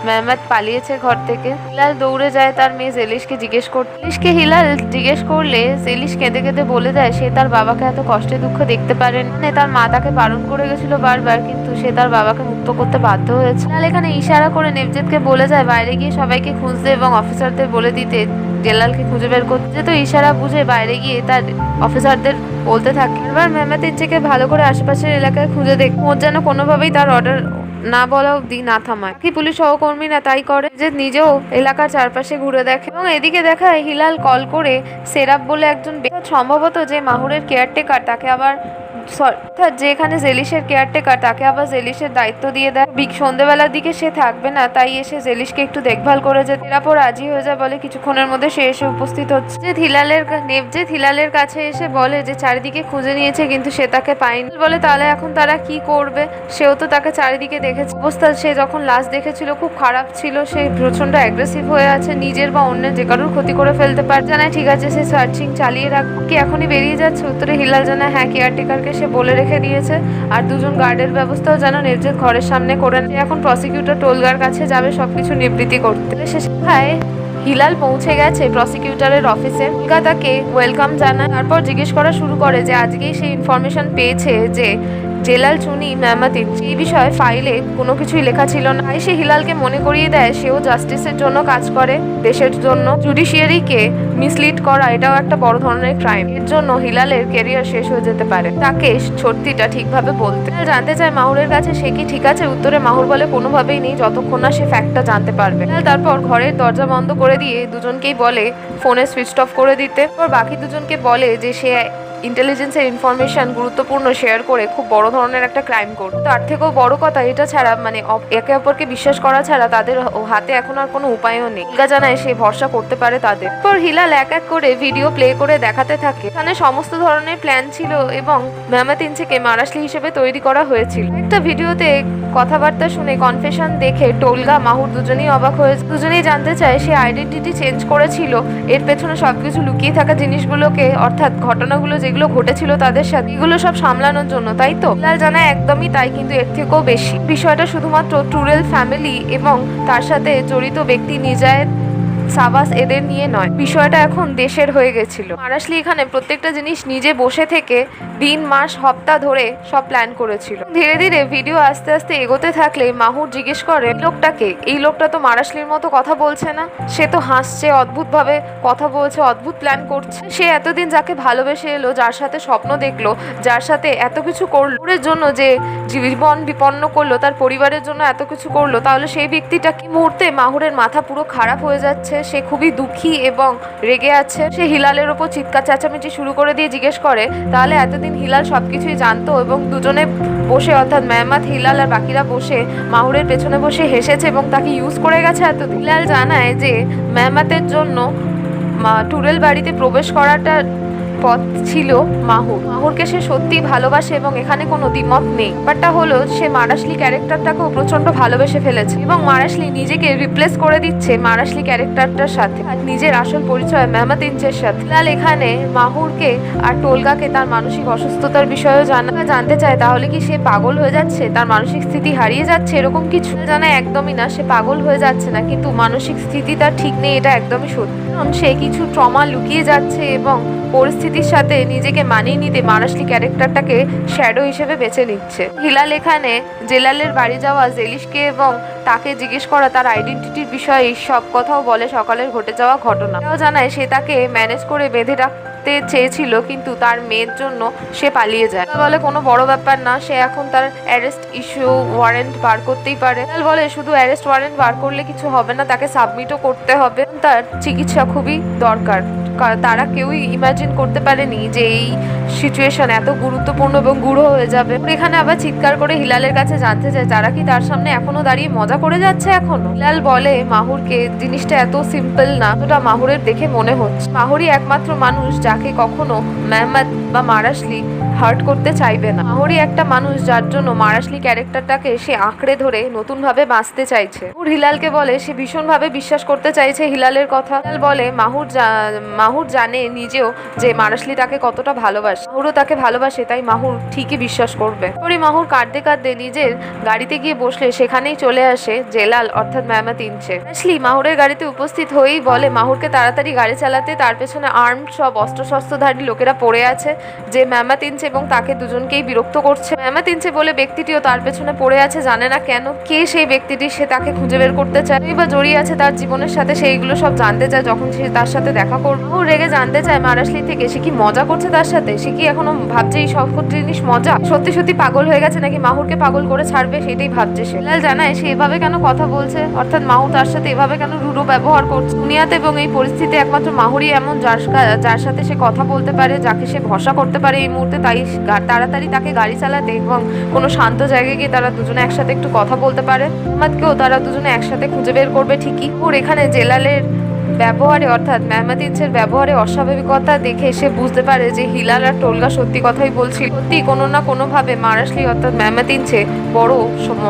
মেহমাত পালিয়েছে ঘর থেকে। হিলাল দৌড়ে যায় তার মেয়ে জেলিশকে জিজ্ঞেস করতে। হিলাল জিজ্ঞেস করলে জেলিশ কেঁদে কেঁদে বলে দেয় সে তার বাবাকে এত কষ্টে দুঃখ দেখতে পারেন, মানে তার মা তাকে বারণ করে গেছিল বারবার, কিন্তু সে তার বাবাকে মুক্ত করতে বাধ্য হয়েছে। হিলাল এখানে ইশারা করে নেবজেদকে বলে যায় বাইরে গিয়ে সবাইকে খুঁজতে এবং অফিসারদের বলে দিতে জেলালকে খুঁজে বের করতে, তো ইশারা বুঝে বাইরে গিয়ে তার অফিসারদের বলতে থাকে। এবার মেহমেদ ইনচেকে ভালো করে আশেপাশের এলাকায় খুঁজে দেখ, ওর যেন কোনোভাবেই তার অর্ডার না বলা অব্দি না থামায়। কি পুলিশ সহকর্মীরা তাই করে, যে নিজেও এলাকার চারপাশে ঘুরে দেখে। এবং এদিকে দেখায় হিলাল কল করে সেরাব বলে একজন সম্ভবত যে মাহুরের কেয়ারটেকার তাকে আবার অর্থাৎ যে এখানে জেলিশের কেয়ারটেকার তাকে আবার জেলিশের দায়িত্ব দিয়ে দেয়। সন্ধ্যেবেলার দিকে সে থাকবে না, তাই এসে জেলিশকে একটু দেখভাল করে যেতে। এরাপর রাজি হয়ে যায়, বলে কিছুক্ষণের মধ্যে সে এসে উপস্থিত হচ্ছে। যে হিলালের কাছে এসে বলে যে চারিদিকে খুঁজে নিয়েছে কিন্তু সে তাকে পায়নি। বলে তাহলে এখন তারা কি করবে, সেও তো তাকে চারিদিকে দেখেছে। অবস্থা সে যখন লাস্ট দেখেছিল খুব খারাপ ছিল, সে প্রচন্ড অ্যাগ্রেসিভ হয়ে আছে, নিজের বা অন্যের যে কারোর ক্ষতি করে ফেলতে পারে। জানায় ঠিক আছে, সে সার্চিং চালিয়ে রাখবে। কি এখনই বেরিয়ে যাচ্ছে? উত্তরে হিলাল জানায় হ্যাঁ, কেয়ারটেকারকে সে বলে রেখে দিয়েছে, আর দুজন গার্ডের ব্যবস্থাও যেন নির্জের ঘরের সামনে করে। এখন প্রসিকিউটর টোলগার কাছে যাবে সবকিছু নিবৃত্তি করতে। সে শেখায় হিলাল পৌঁছে গেছে প্রসিকিউটরের অফিসে। টোলগা তাকে ওয়েলকাম জানায়, তারপর জিজ্ঞেস করা শুরু করে যে আজকেই সে ইনফরমেশন পেয়েছে যে জেলাল চুনি মেহমেদ ইনচে এই বিষয়ে ফাইলে কোনো কিছুই লেখা ছিল না। তাই সে হিলালকে মনে করিয়ে দেয় সেও জাস্টিসের জন্য কাজ করে, দেশের জন্য। জুডিশিয়ারিকে মিসলিড করা এটাও একটা বড় ধরনের ক্রাইম, এর জন্য হিলালের ক্যারিয়ার শেষ হয়ে যেতে পারে। তাকে সত্যিটা ঠিকভাবে বলতে জানতে চায় মাহুরের কাছে, সে কি ঠিক আছে? উত্তরে মাহুর বলে কোনোভাবেই নেই যতক্ষণ না সে ফ্যাক্টটা জানতে পারবে। তারপর ঘরের দরজা বন্ধ করে দিয়ে দুজনকেই বলে ফোনে সুইচ অফ করে দিতে। তারপর বাকি দুজনকে বলে যে সে ইন্টেলিজেন্সের ইনফরমেশন গুরুত্বপূর্ণ শেয়ার করে খুব বড় ধরনের একটা ক্রাইম করবে। তার থেকেও বড় কথা এটা ছাড়া একে অপরকে বিশ্বাস করা ছাড়া তাদের হাতে এখন আর কোনো উপায়ও নেই। টোলগা জানায় সে ভরসা করতে পারে তাদের। পর হিলাল এক এক করে ভিডিও প্লে করে দেখাতে থাকে। এখানে সমস্ত ধরনের প্ল্যান ছিল এবং মেহমেদ ইনচেকে মারাশলি হিসেবে তৈরি করা হয়েছিল। একটা ভিডিওতে কথাবার্তা শুনে কনফেশন দেখে টোলগা মাহুর দুজনেই অবাক হয়েছে। দুজনেই জানতে চায় সে আইডেন্টিটি চেঞ্জ করেছিল, এর পেছনে সবকিছু লুকিয়ে থাকা জিনিসগুলোকে অর্থাৎ ঘটনাগুলো যেগুলো ঘটেছিল তাদের সাথে এগুলো সব সামলানোর জন্য, তাই তো? হিলাল জানায় একদমই তাই, কিন্তু এর থেকেও বেশি। বিষয়টা শুধুমাত্র টুরেল ফ্যামিলি এবং তার সাথে জড়িত ব্যক্তি নিজায়েত সাবাস এদের নিয়ে নয়, বিষয়টা এখন দেশের হয়ে গেছিল। মারাশলি এখানে প্রত্যেকটা জিনিস নিজে বসে থেকে দিন মাস সপ্তাহ ধরে সব প্ল্যান করেছিল। ধীরে ধীরে ভিডিও আস্তে আস্তে এগোতে থাকলে মাহুর জিজ্ঞেস করে লোকটাকে, এই লোকটা তো মারাশলির মতো কথা বলছে না, সে তো হাসছে, অদ্ভুত ভাবে কথা বলছে, অদ্ভুত প্ল্যান করছে। সে এতদিন যাকে ভালোবেসে এলো, যার সাথে স্বপ্ন দেখলো, যার সাথে এত কিছু করলো, ওর জন্য যে জীবন বিপন্ন করলো, তার পরিবারের জন্য এত কিছু করলো, তাহলে সেই ব্যক্তিটা কি মুহূর্তে মাহুরের মাথা পুরো খারাপ হয়ে যাচ্ছে। সে খুবই দুঃখী এবং রেগে আছে। সে হিলালের ওপর চিৎকার চেঁচামেচি শুরু করে দিয়ে জিজ্ঞেস করে তাহলে এতদিন হিলাল সবকিছুই জানতো এবং দুজনে বসে অর্থাৎ মেহমেদ, হিলাল আর বাকিরা বসে মাহুরের পেছনে বসে হেসেছে এবং তাকে ইউজ করে গেছে এতদিন। হিলাল জানায় যে মেহমেদের জন্য টুরেল বাড়িতে প্রবেশ করাটা পথ ছিল মাহুরকে সে সত্যিই ভালোবাসে এবং এখানে কোনো দ্বিমত নেই। ব্যাপারটা হলো সে মারাশলি ক্যারেক্টারটাকেও প্রচন্ড ভালোবেসে ফেলেছে এবং মারাশলি নিজেকে রিপ্লেস করে দিচ্ছে মারাশলি ক্যারেক্টারটার সাথে, নিজের আসল পরিচয় মেহমেদ ইনচের সাথে। হিলাল এখানে মাহুরকে আর টোলগাকে তার মানসিক অসুস্থতার বিষয়েও জানতে চায় তাহলে কি সে পাগল হয়ে যাচ্ছে, তার মানসিক স্থিতি হারিয়ে যাচ্ছে, এরকম কিছু জানায় একদমই না, সে পাগল হয়ে যাচ্ছে না, কিন্তু মানসিক স্থিতি তার ঠিক নেই, এটা একদমই সত্যি। সে কিছু ট্রমা লুকিয়ে যাচ্ছে এবং পরিস্থিতির সাথে নিজেকে মানিয়ে নিতে মারাশলি ক্যারেক্টারটাকে শ্যাডো হিসেবে বেছে নিচ্ছে। হিলাল এখানে জেলালের বাড়ি যাওয়া জেলিশকে এবং তাকে জিজ্ঞেস করা তার আইডেন্টিটির বিষয়ে সব কথাও বলে সকালের ঘটে যাওয়া ঘটনা। এটাও জানায় সে তাকে ম্যানেজ করে বেঁধে রাখতে চেয়েছিল কিন্তু তার মেয়ের জন্য সে পালিয়ে যায়। বলে কোনো বড় ব্যাপার না, সে এখন তার অ্যারেস্ট ইস্যু ওয়ারেন্ট বার করতেই পারে। বলে শুধু অ্যারেস্ট ওয়ারেন্ট বার করলে কিছু হবে না, তাকে সাবমিটও করতে হবে, তার চিকিৎসা খুবই দরকার। তারা কেউই ইমাজিন করতে পারেনি যে এই সিচুয়েশন এত গুরুত্বপূর্ণ এবং গূঢ় হয়ে যাবে। এখানে আবার চিৎকার করে হিলালের কাছে জানতে চায় তারা কি তার সামনে এখনো দাঁড়িয়ে মজা করে যাচ্ছে এখনো। হিলাল বলে মাহুরকে জিনিসটা এত সিম্পল না, ওটা মাহুরের দেখে মনে হচ্ছে। মাহুরই একমাত্র মানুষ যাকে কখনো মেহমেদ বা মারাশলি হার্ট করতে চাইবে না। মাহুরই একটা মানুষ যার জন্য মারাশলি ক্যারেক্টারটাকে সে আঁকড়ে ধরে নতুন ভাবে বাঁচতে চাইছে। হিলালকে বলে সে ভীষণভাবে বিশ্বাস করতে চাইছে হিলালের কথা। হিলাল বলে মাহুর জানে নিজেও যে মারাশলি তাকে কতটা ভালোবাসে, মাহুরও তাকে ভালোবাসে, তাই মাহুর ঠিকই বিশ্বাস করবে। পরে মাহুর কাঁদতে কাঁদতে নিজের গাড়িতে গিয়ে বসলে সেখানেই চলে আসে জেলাল অর্থাৎ মেহমেদ ইনচে। মারাশলি মাহুরের গাড়িতে উপস্থিত হয়েই বলে মাহুরকে তাড়াতাড়ি গাড়ি চালাতে। তার পেছনে আর্মড সব অস্ত্রশস্ত্রধারী লোকেরা পড়ে আছে। যে মেহমেদ ইনচে এবং তাকে দুজনকেই বিরক্ত করছে। মেহমেদ ইনচে বলে ব্যক্তিটিও তার পেছনে পড়ে আছে, জানে না কেন। কে সেই ব্যক্তিটি, সে তাকে খুঁজে বের করতে চায় বা জড়িয়ে আছে তার জীবনের সাথে, সেইগুলো সব জানতে চায় যখন সে তার সাথে দেখা করবে। ও রেগে জানতে চায় মারাশলি থেকে সে কি মজা করছে তার সাথে, সে কি এখনো ভাবছে এই সব জিনিস মজা, সত্যি সত্যি পাগল হয়ে গেছে নাকি মাহুরকে পাগল করে ছাড়বে, সেটাই ভাবছে সে। হেলাল জানায় সে এভাবে কেন কথা বলছে, অর্থাৎ মাহুর তার সাথে এভাবে কেন রূঢ় ব্যবহার করছে। দুনিয়াতে এবং এই পরিস্থিতি একমাত্র মাহুরই এমন যার সাথে সে কথা বলতে পারে, যাকে সে ভরসা করতে পারে এই মুহূর্তে। তাই তাড়াতাড়ি তাকে গাড়ি চালাতে এবং কোনো শান্ত জায়গায় গিয়ে তারা দুজনে একসাথে একটু কথা বলতে পারে। মেহমেদকেও তারা দুজনে একসাথে খুঁজে বের করবে ঠিকই। ওর এখানে জেলালের ব্যবহারে, অর্থাৎ মেহমেদ ইনচের ব্যবহারে অস্বাভাবিকতা দেখে সে বুঝতে পারে যে হিলাল আর টোলগা সত্যি কথাই বলছিল। সত্যি কোনো না কোনো ভাবে মারাশলি অর্থাৎ মেহমেদ ইনচে বড়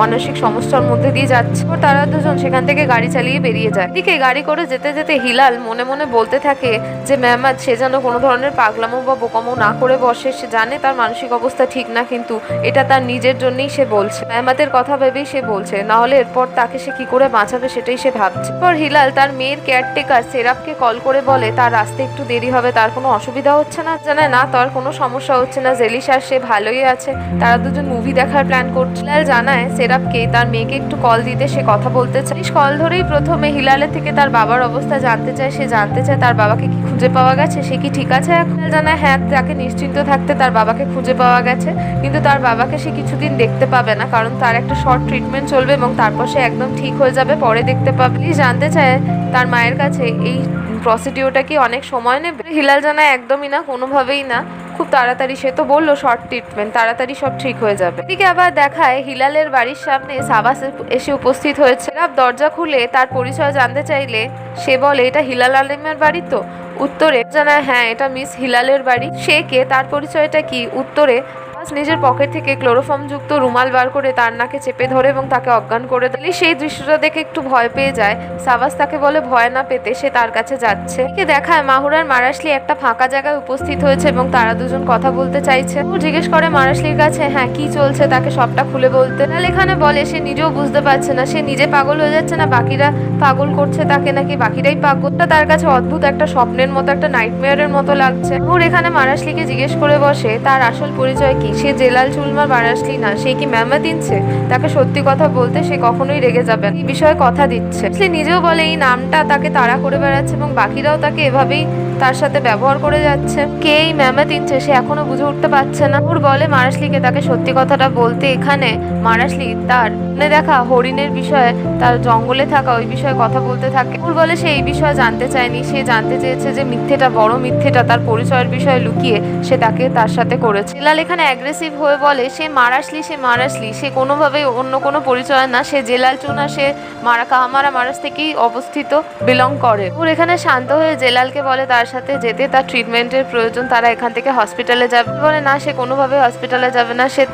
মানসিক সমস্যার মধ্যে দিয়ে যাচ্ছে। তারা দুজন সেখান থেকে গাড়ি চালিয়ে বেরিয়ে যায়। এদিকে গাড়ি করে যেতে যেতে হিলাল মনে মনে বলতে থাকে যে মেহমেদ সে যেন কোনো ধরনের পাগলামো বা বোকামো না করে বসে। সে জানে তার মানসিক অবস্থা ঠিক না, কিন্তু এটা তার নিজের জন্যই সে বলছে, মেহমেদের কথা ভেবেই সে বলছে, না হলে এরপর তাকে সে কি করে বাঁচাবে সেটাই সে ভাবছে। পর হিলাল তার মেয়ের কেয়ারটেকার সেরাপকে কল করে বলে তার আসতে একটু দেরি হবে, তার কোনো অসুবিধা হচ্ছে না, জানে না তার কোনো সমস্যা হচ্ছে না, জেলিশ আর সে ভালোই আছে, তারা দুজন মুভি দেখার প্ল্যান করছে। হিলাল জানায় সেরাপকে তার মেয়েকে একটু কল দিতে, সে কথা বলতে চায়। কল ধরেই প্রথমে হিলালের থেকে তার বাবার অবস্থা জানতে চায়। সে জানতে চায় তার বাবাকে কি খুঁজে পাওয়া গেছে, সে কি ঠিক আছে এখন। জানায় হ্যাঁ, তাকে নিশ্চিন্ত থাকতে, তার বাবাকে খুঁজে পাওয়া গেছে, কিন্তু তার বাবাকে সে কিছুদিন দেখতে পাবে না, কারণ তার একটা শর্ট ট্রিটমেন্ট চলবে এবং তারপর সে একদম ঠিক হয়ে যাবে, পরে দেখতে পাবে। জানতে চায় তার মায়ের কাছে এই প্রসিডিওরটা কি অনেক সময় নেবে। হিলাল জানায় একদমই না, কোনোভাবেই না, খুব তাড়াতাড়ি। সে তো বললো শর্ট ট্রিটমেন্ট, তাড়াতাড়ি সব ঠিক হয়ে যাবে। এদিকে আবার দেখায় হিলালের বাড়ির সামনে সাবাস এসে উপস্থিত হয়েছে। সেরাপ দরজা খুলে তার পরিচয় জানতে চাইলে সে বলে এটা হিলাল আলিমের বাড়ি তো। উত্তরে জানায় হ্যাঁ, এটা মিস হিলালের বাড়ি। সে কে, তার পরিচয়টা কি। উত্তরে নিজের পকেট থেকে ক্লোরোফর্ম যুক্ত রুমাল বার করে তার নাকে চেপে ধরে এবং তাকে অজ্ঞান করে দেয়। সেই দৃশ্যটা দেখে একটু ভয় পেয়ে যায়। সাবাস তাকে বলে ভয় না পেতে, সে তার কাছে যাচ্ছে। দেখায় মাহুর আর মারাশলি একটা ফাঁকা জায়গায় উপস্থিত হয়েছে এবং তারা দুজন কথা বলতে চাইছে। ও জিজ্ঞেস করে মারাশলির কাছে হ্যাঁ কি চলছে, তাকে সবটা খুলে বলতে। এখানে বলে সে নিজেও বুঝতে পারছে না, সে নিজে পাগল হয়ে যাচ্ছে না বাকিরা পাগল করছে তাকে, নাকি বাকিরাই পাগলটা তার কাছে অদ্ভুত একটা স্বপ্নের মতো, একটা নাইটমেয়ারের মতো লাগছে। ওর এখানে মারাশলিকে জিজ্ঞেস করে বসে তার আসল পরিচয় কি। সে জেলাল চুলমার মারাশলি না, সে কি মেহমেদ ইনচে। তাকে সত্যি কথা বলতে সে কখনোই রেগে যাবে না, এই বিষয়ে কথা দিচ্ছে। সে নিজেও বলে এই নামটা তাকে তাড়া করে বেড়াচ্ছে এবং বাকিরাও তাকে এভাবেই তার সাথে ব্যবহার করে যাচ্ছে। কে এই মেহমেদ ইনচে সে এখনো বুঝে উঠতে পারছে না। ওর বলে মারাশলিকে তাকে সত্যি কথাটা বলতে। এখানে মারাশলি তার দেখা হরিণের বিষয়ে, তার জঙ্গলে থাকা ওই বিষয়ে কথা বলতে থাকে। ওর বলে সে এই বিষয়ে জানতে চায়নি, সে জানতে চেয়েছে যে মিথ্যেটা, বড় মিথ্যেটা তার পরিচয়ের বিষয়ে লুকিয়ে সে তাকে তার সাথে করেছে। জেলাল এখানে অ্যাগ্রেসিভ হয়ে বলে সে মারাশলি, সে কোনোভাবেই অন্য কোনো পরিচয় না, সে জেলাল চুনা, সে কাহামারা মারাস থেকেই অবস্থিত বিলং করে। ওর এখানে শান্ত হয়ে জেলালকে বলে তার সাথে যেতে, তার ট্রিটমেন্টের প্রয়োজন, তারা এখান থেকে হসপিটালে যাবে। বলে না, সে কোনোভাবে হসপিটালে যাবে না, সে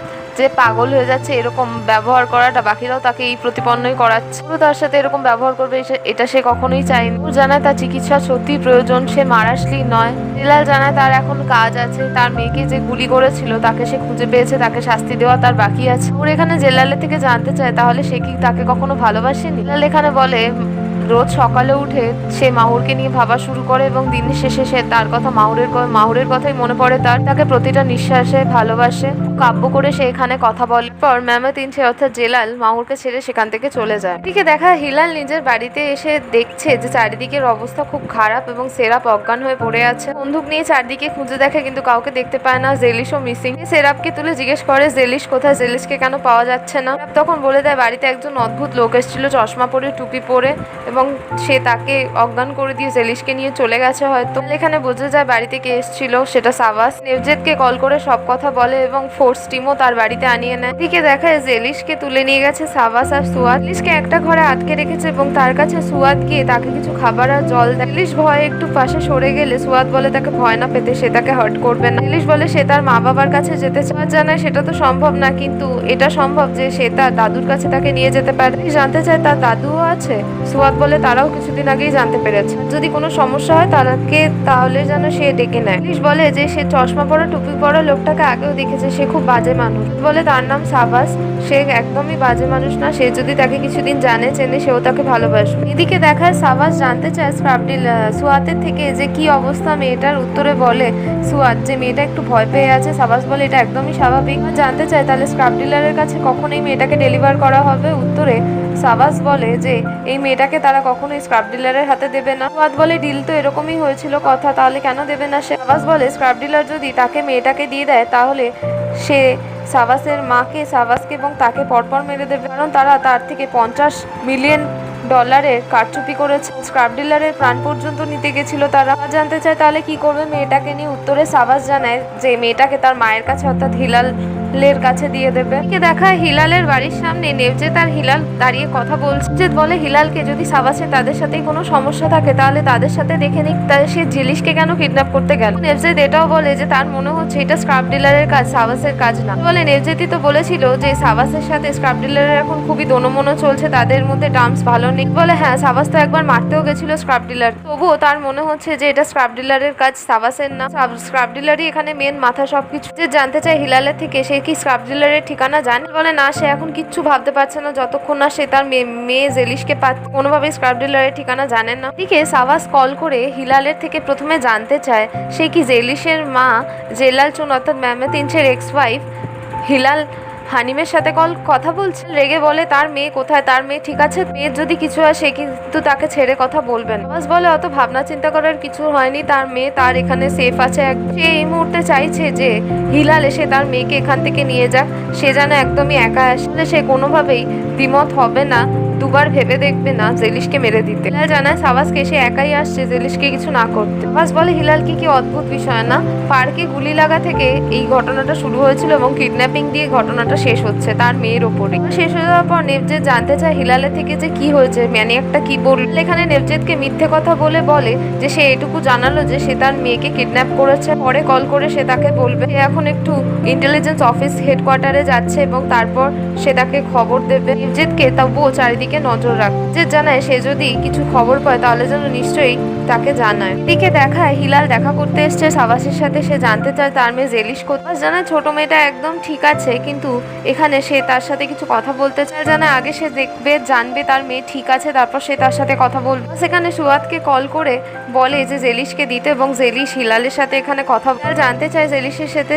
যে পাগল হয়ে যাচ্ছে এরকম ব্যবহার করাটা, বাকিরাও তাকে এই প্রতিপন্নই করাচ্ছে, পুরো তার সাথে এরকম ব্যবহার করবে এটা সে কখনোই চায়নি। ও জানায় তার চিকিৎসা সত্যি প্রয়োজন, সে মারাশলি নয়। জেলাল জানায় তার এখন কাজ আছে, তার মেয়েকে যে গুলি করেছিল তাকে সে খুঁজে পেয়েছে, তাকে শাস্তি দেওয়া তার বাকি আছে। ওর এখানে জেলালের থেকে জানতে চায় তাহলে সে কি তাকে কখনো ভালোবাসেনি। জেলাল এখানে বলে রোজ সকালে উঠে সে মাহুরকে নিয়ে ভাবা শুরু করে এবং দিনের শেষে সে তার কথা মাহুরের কথাই মনে পড়ে তার, তাকে প্রতিটা নিঃশ্বাসে ভালোবাসে। কাব্য করে সে এখানে কথা বলে। পর মেহমেদ ইনচে অর্থাৎ জেলাল মাহুরকে ছেড়ে সেখান থেকে চলে যায়। এদিকে দেখা হিলাল নিজের বাড়িতে এসে দেখছে যে চারিদিকের অবস্থা খুব খারাপ এবং সেরাপ অজ্ঞান হয়ে পড়ে আছে। বন্দুক নিয়ে চারদিকে খুঁজে দেখে কিন্তু কাউকে দেখতে পায় না। জেলিশও মিসিং। সেরাপকে তুলে জিজ্ঞেস করে জেলিশ কোথায়, জেলিশকে কেন পাওয়া যাচ্ছে না। তখন বলে দেয় বাড়িতে একজন অদ্ভুত লোক এসেছিল, চশমা পরে, টুপি পরে, এবং সে তাকে অজ্ঞান করে দিয়ে জেলিশকে নিয়ে চলে গেছে হয়তো। এখানে বোঝা যায় বাড়িতে কে এসেছিল, সেটা সাবাস। নেভজেদকে কল করে সব কথা বলে এবং ফোর্স টিমও তার বাড়িতে আনিয়ে নেয়। এদিকে দেখায় জেলিশকে তুলে নিয়ে গেছে সাবাস আর সুয়াদ। জেলিশকে একটা ঘরে আটকে রেখেছে এবং তার কাছে সুয়াদ গিয়ে তাকে কিছু খাবার আর জল দেয়। জেলিশ ভয়ে একটু পাশে সরে গেলে সুয়াদ বলে তাকে ভয় না পেতে, সে তাকে হার্ট করবে না। জেলিশ বলে সে তার মা বাবার কাছে যেতে চায়, জানায় সেটা তো সম্ভব না, কিন্তু এটা সম্ভব যে সে তার দাদুর কাছে তাকে নিয়ে যেতে পারে। জানতে চায় তার দাদুও আছে। সুয়াদ বলে তারাও কিছুদিন আগেই জানতে পেরেছে, যদি কোনো সমস্যা হয় তাহলে যেন সে ডেকে নেয়। জেলিশ বলে যে সে চশমা পরা, টুপি পরা লোকটাকে আগেও দেখেছে, সে খুব খুব বাজে মানুষ। বলে তার নাম সাবাস, সে একদমই বাজে মানুষ না, সে যদি তাকে কিছুদিন জানে চেনে সেও তাকে ভালোবাসবে। এদিকে দেখায় সাবাস জানতে চায় সুয়াতের থেকে যে কি অবস্থা মেয়েটার। উত্তরে বলে সুয়াত যে মেয়েটা একটু ভয় পেয়ে আছে। সাবাস বলে এটা একদমই স্বাভাবিক। জানতে চায় তাহলে স্ক্রাব ডিলারের কাছে কখন এই মেয়েটাকে ডেলিভার করা হবে। উত্তরে সাবাস বলে যে এই মেয়েটাকে তারা কখনোই স্ক্রাব ডিলারের হাতে দেবে না। সুয়াত বলে ডিল তো এরকমই হয়েছিল কথা, তাহলে কেন দেবে না সে। সাবাস বলে স্ক্রাব ডিলার যদি তাকে মেয়েটাকে দিয়ে দেয় তাহলে সে সাবাসের মাকে, সাবাসকে এবং তাকে পরপর মেরে দেবে, কারণ তারা তার থেকে $50 মিলিয়ন কারচুপি করেছে। স্ক্রাব ডিলারের প্রাণ পর্যন্ত নিতে গেছিল তারা। জানতে চায় তাহলে কি করবে মেয়েটাকে নিয়ে। উত্তরে সাবাস জানায় যে মেয়েটাকে তার মায়ের কাছে অর্থাৎ হিলালের কাছে দিয়ে দেবে। দেখায় হিলালের বাড়ির সামনে নেভজেত আর হিলাল দাঁড়িয়ে কথা বলছে। নেভজেত বলে হিলালকে যদি সাবাসের তাদের সাথে কোনো সমস্যা থাকে তাহলে তাদের সাথে দেখে নিক সে জেলিশকে কেন কিডন্যাপ করতে গেল। নেভজেত এটাও বলে যে তার মনে হচ্ছে এটা স্ক্রাব ডিলারের কাজ, সাবাসের কাজ না। বলে নেভজেতই তো বলেছিল যে সাবাসের সাথে স্ক্রাব ডিলারের এখন খুবই দোনোমনো চলছে, তাদের মধ্যে টার্মস ভালো নেই। বলে হ্যাঁ সাবাস তো একবার মারতেও গেছিল স্ক্রাব ডিলার, তবুও তার মনে হচ্ছে যে এটা স্ক্রাব ডিলারের কাজ, সাবাসের না। স্ক্রাব ডিলারই এখানে মেন মাথা সবকিছু। যে জানতে চায় হিলালের থেকে সে কি স্ক্রাব ডিলারের ঠিকানা জানে। বলে না, সে এখন কিচ্ছু ভাবতে পারছে না যতক্ষণ না সে তার মেয়ে জেলিশকে পাচ্ছে। কোনোভাবেই স্ক্রাব ডিলারের ঠিকানা জানে না। এদিকে সাবাস কল করে হিলালের থেকে প্রথমে জানতে চায় সে কি জেলিশের মা জেলাল চুন অর্থাৎ মেহমেদ ইনচের এক্স ওয়াইফ হিলাল হানিমের সাথে কথা বলছে। রেগে বলে তার মেয়ে কোথায়, তার মেয়ে ঠিক আছে, মেয়ের যদি কিছু হয় সে কিন্তু তাকে ছেড়ে কথা বলবেন। সাবাস বলে অত ভাবনা চিন্তা করার কিছু হয়নি, তার মেয়ে তার এখানে সেফ আছে। সে এই মুহূর্তে চাইছে যে হিলাল এসে তার মেয়েকে এখান থেকে নিয়ে যাক, সে যেন একদমই একা আসলে সে কোনোভাবেই দ্বিমত হবে না, দুবার ভেবে দেখবে না জেলিশকে মেরে দিতে। হিলাল জানায় সাবাসকে সে একাই আসছে জেলিশকে কিছু না করতে। সাবাস বলে হিলালকে কি অদ্ভুত বিষয় না, পার্কে গুলি লাগা থেকে এই ঘটনাটা শুরু হয়েছিল এবং কিডন্যাপিং দিয়ে ঘটনাটা শেষ হচ্ছে তার মেয়ের ওপরে। শেষ হয়ে যাওয়ার পর নেভজেত জানতে চায় হিলালের থেকে যে কি হয়েছে, ম্যানিয়াকটা কি বলল। এখানে নেভজেতকে মিথ্যে কথা বলে যে সে এটুকু জানালো যে সে তার মেয়েকে কিডন্যাপ করেছে। পরে কল করে সে তাকে বলবে সে এখন একটু ইন্টেলিজেন্স অফিস হেডকোয়ার্টারে যাচ্ছে এবং তারপর সে তাকে খবর দেবে। নেভজেতকে তবুও চারিদিকে নজর রাখে। যে জানায় সে যদি কিছু খবর পায় তাহলে যেন নিশ্চয়ই তাকে জানায়। এদিকে দেখায় হিলাল দেখা করতে এসছে সাবাসের সাথে। সে জানতে চায় তার মেয়ে জেলিশ কোথায়। জানায় ছোট মেয়েটা একদম ঠিক আছে, কিন্তু এখানে সে তার সাথে কিছু কথা বলতে চায়। জানায় আগে সে দেখবে জানবে তার মেয়ে ঠিক আছে, তারপর সে তার সাথে কথা বলবে। সেখানে সুয়াতকে কল করে বলে যে জেলিশকে দিতে এবং জেলিশ হিলালের সাথে এখানে কথা জানতে চায় জেলিশের সাথে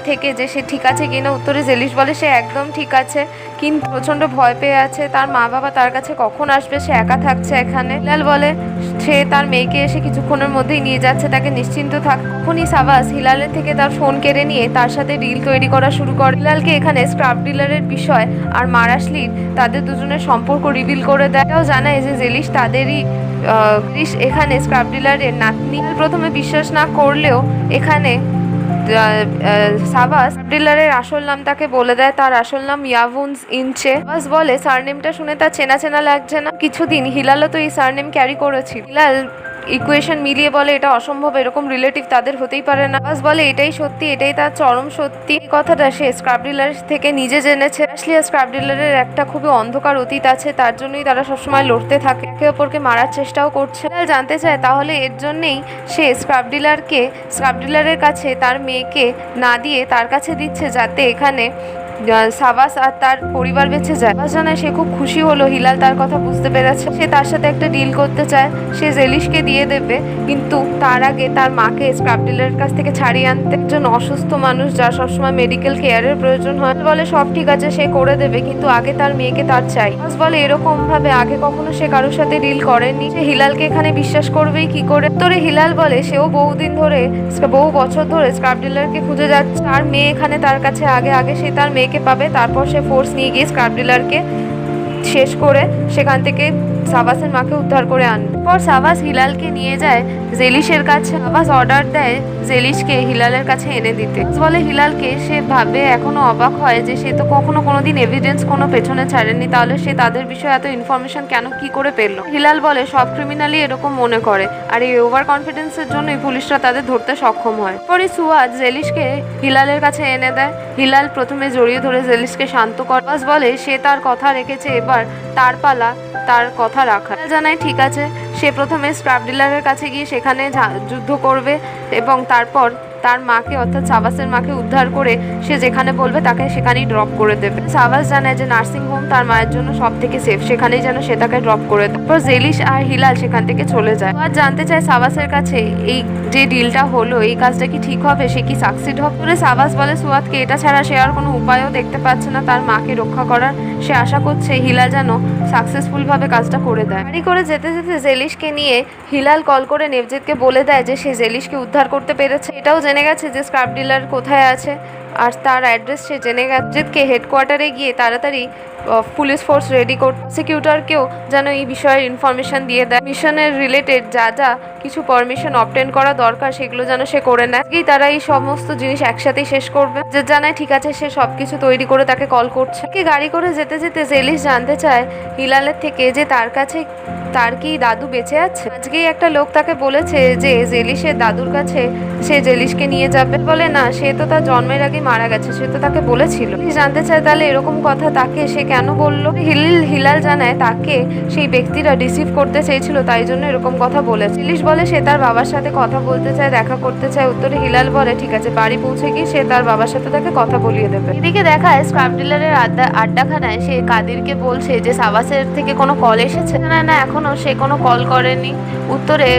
থেকে যে সে ঠিক আছে কিনা। উত্তরে জেলিশ বলে সে একদম ঠিক আছে, কিন্তু প্রচন্ড ভয় পেয়ে আছে, তার মা বাবা তার কাছে কখন আসবে, সে একা থাকছে এখানে। হিলাল বলে সে তার মেয়েকে এসে কিছুক্ষণের মধ্যেই নিয়ে যাচ্ছে, তাকে নিশ্চিন্ত থাক। তখনই সাবাস হিলালের থেকে তার ফোন কেড়ে নিয়ে তার সাথে ডিল তৈরি করা শুরু করে। হিলালকে এখানে স্ক্রাব ডিলারের বিষয় আর মারাশলির তাদের দুজনের সম্পর্ক রিভিল করে দেয়। এটাও জানায় যে জেলিশ তাদেরই এখানে স্ক্রাব ডিলারের নাতনি। প্রথমে বিশ্বাস না করলেও এখানে সাবাস ডিলারের আসল নাম তাকে বলে দেয়। তার আসল নাম ইয়াভুন্স ইনচে। সাবাস বলে সারনেমটা শুনে তার চেনা চেনা লাগছে না। কিছুদিন হিলালও তো এই সারনেম ক্যারি করেছিল। হিলাল ইকুয়েশন মিলিয়ে বলে এটা অসম্ভব, এরকম রিলেটিভ তাদের হতেই পারে না। সাবাস বলে এটাই সত্যি, এটাই তার চরম সত্যি। এই কথাটা সে স্ক্রাব ডিলার থেকে নিজে জেনেছে। আসলে স্ক্রাব ডিলারের একটা খুবই অন্ধকার অতীত আছে, তার জন্যই তারা সবসময় লড়তে থাকে, একে অপরকে মারার চেষ্টাও করছে। জানতে চায় তাহলে এর জন্যই সে স্ক্রাব ডিলারের কাছে তার মেয়েকে না দিয়ে তার কাছে দিচ্ছে, যাতে এখানে সাবাস আর তার পরিবার বেঁচে যায়। সাবাস জানায় সে খুব খুশি হলো হিলাল তার কথা বুঝতে পেরেছে। সে তার সাথে একটা ডিল করতে চায়, সে জেলিশকে দিয়ে দেবে, কিন্তু তার আগে তার মাকে স্ক্রাব ডিলারের কাছ থেকে ছাড়িয়ে আনতে। একজন অসুস্থ মানুষ যার সবসময় মেডিকেল কেয়ারের প্রয়োজন হয়। বলে সব ঠিক আছে সে করে দেবে, কিন্তু আগে তার মেয়েকে তার চাই। সাবাস বলে এরকম ভাবে আগে কখনো সে কারোর সাথে ডিল করেনি, সে হিলালকে এখানে বিশ্বাস করবেই কি করে। তোরে হিলাল বলে সেও বহু বছর ধরে স্ক্রাব ডিলারকে খুঁজে যাচ্ছে। আর মেয়ে এখানে তার কাছে আগে সে তার মেয়েকে পাবে, তারপর সে ফোর্স নিয়ে গিয়ে স্ক্রাব ডিলারকে শেষ করে সেখান থেকে সাবাসের মাকে উদ্ধার করে আনবে। পর সাবাস হিলালকে নিয়ে যায় জেলিশের কাছে। সাবাস অর্ডার দেয় জেলিশকে হিলালের কাছে এনে দিতে। বলে হিলালকে, সে ভাবে এখনো অবাক হয় যে সে তো কখনো কোনোদিন এভিডেন্স কোনো পেছনে ছাড়েনি, তাহলে সে তাদের বিষয়ে এত ইনফরমেশন কেন কি করে পেলো। হিলাল বলে সব ক্রিমিনালই এরকম মনে করে, আর এই ওভার কনফিডেন্সের জন্যই পুলিশরা তাদের ধরতে সক্ষম হয়। পরে সুয়াদ জেলিশকে হিলালের কাছে এনে দেয়। হিলাল প্রথমে জড়িয়ে ধরে জেলিশকে শান্ত করে। সাবাস বলে সে তার কথা রেখেছে, এবার তার পালা তার কথা রাখা। জানায় ঠিক আছে। সে প্রথমে স্ক্রাব ডিলারের কাছে গিয়ে সেখানে যুদ্ধ করবে এবং তারপর তার মাকে অর্থাৎ সাবাসের মাকে উদ্ধার করে সে যেখানে বলবে তাকে সেখানেই ড্রপ করে দেবে। সাবাস জানায় যে নার্সিং হোম তার মায়ের জন্য সব থেকে সেফ, সেখানেই যেন সে তাকে ড্রপ করে দেয়। তারপর জেলিশ আর হিলাল সেখান থেকে চলে যায়। আর জানতে চায় সাবাসের কাছে এই যে ডিলটা হলো এই কাজটা কি ঠিক হবে, সে কি সাকসিড হবে। সাবাস বলে সুয়াদকে এটা ছাড়া সে আর কোনো উপায়ও দেখতে পাচ্ছে না তার মাকে রক্ষা করার। সে আশা করছে হিলাল যেন সাকসেসফুল ভাবে কাজটা করে দেয়। গাড়ি করে যেতে যেতে জেলিশকে নিয়ে হিলাল কল করে নেভজেদকে বলে দেয় যে সে জেলিশকে উদ্ধার করতে পেরেছে। এটাও জেনে গেছে যে স্ক্র্যাপ ডিলার কোথায় আছে আর তার অ্যাড্রেস সে জেনে গেছে। নেভজেদকে হেডকোয়ার্টারে গিয়ে তাড়াতাড়ি পুলিশ ফোর্স রেডি করতে, প্রসিকিউটরকেও যেন এই বিষয়ে ইনফরমেশন দিয়ে দেয়। মিশনের রিলেটেড যা যা কিছু পারমিশন অবটেন করা দরকার সেগুলো যেন সে করে নেয়। তারা এই সমস্ত জিনিস একসাথেই শেষ করবে। যে জানায় ঠিক আছে, সে সবকিছু তৈরি করে তাকে কল করছে। গাড়ি করে যেতে যেতে জেলিশ জানতে চায় হিলালের থেকে যে তার কাছে তার কি দাদু বেঁচে আছে। আজকেই একটা লোক তাকে বলেছে যে জেলিশের দাদুর কাছে সে জেলিশকে নিয়ে যাবে। বলে না, সে তো তার জন্মের আগে মারা গেছে, সে তো তাকে বলেছিল। জানতে চায় তাহলে এরকম কথা তাকে সে কেন বললো। হিলাল জানায় তাকে সেই ব্যক্তিরা রিসিভ করতে চেয়েছিল, তাই জন্য এরকম কথা বলেছে। জেলিশ বলে সে তার বাবার সাথে কথা বলতে চায়, দেখা করতে চায়। উত্তরে হিলাল বলে ঠিক আছে, বাড়ি পৌঁছে গিয়ে সে তার বাবার সাথে তাকে কথা বলিয়ে দেবে। এদিকে দেখায় স্ক্র্যাপ ডিলারের আড্ডাখানায় সে কাদিরকে বলছে যে সাবাসের থেকে কোনো কল এসেছে। না না, এখনো সে কোনো কল করেনি। উত্তরে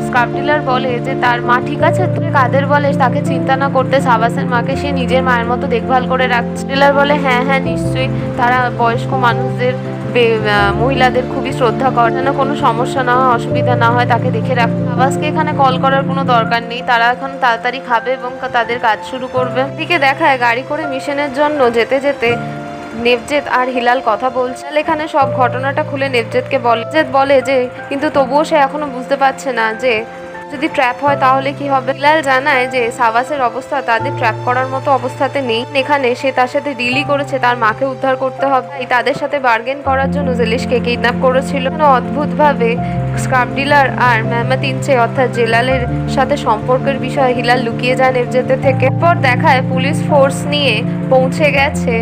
স্ক্র্যাপ ডিলার বলে যে তার মা ঠিক আছে। কাদের বলে তাকে চিন্তা না করতে, সাবাসের মাকে সে নিজের মায়ের মতো দেখভাল করে রাখছে। ডিলার বলে হ্যাঁ হ্যাঁ নিশ্চয়ই, তারা বয়স্ক মানুষদের মহিলাদের খুবই শ্রদ্ধা করে, যেন কোনো সমস্যা না হয়, অসুবিধা না হয়, তাকে দেখে রাখ। সাবাসকে এখানে কল করার কোনো দরকার নেই, তারা এখন তাড়াতাড়ি খাবে এবং তাদের কাজ শুরু করবে। এদিকে দেখায় গাড়ি করে মিশনের জন্য যেতে যেতে নেভজেদ আর হিলাল কথা বলছে। এখানে সব ঘটনাটা খুলে নেভজেদকে বলে। নেভজেদ বলে যে কিন্তু তবুও সে এখনো বুঝতে পারছে না যে যদি ট্র্যাপ হয় তাহলে কি হবে। হিলাল জানায় যে সাবাসের অবস্থা তাদের ট্র্যাপ করার মতো অবস্থাতে নেই। এখানে সে তার সাথে ডিলই করেছে, তার মাকে উদ্ধার করতে হবে। তাদের সাথে বার্গেন করার জন্য জেলিশকে কিডন্যাপ করেছিল। অদ্ভুতভাবে স্ক্র্যাপ ডিলার আর মেহমত ইনচে অর্থাৎ জেলালের সাথে সম্পর্কের বিষয়ে হিলাল লুকিয়ে যায় নেভজেদের থেকে। এরপর দেখায় পুলিশ ফোর্স নিয়ে পৌঁছে গেছে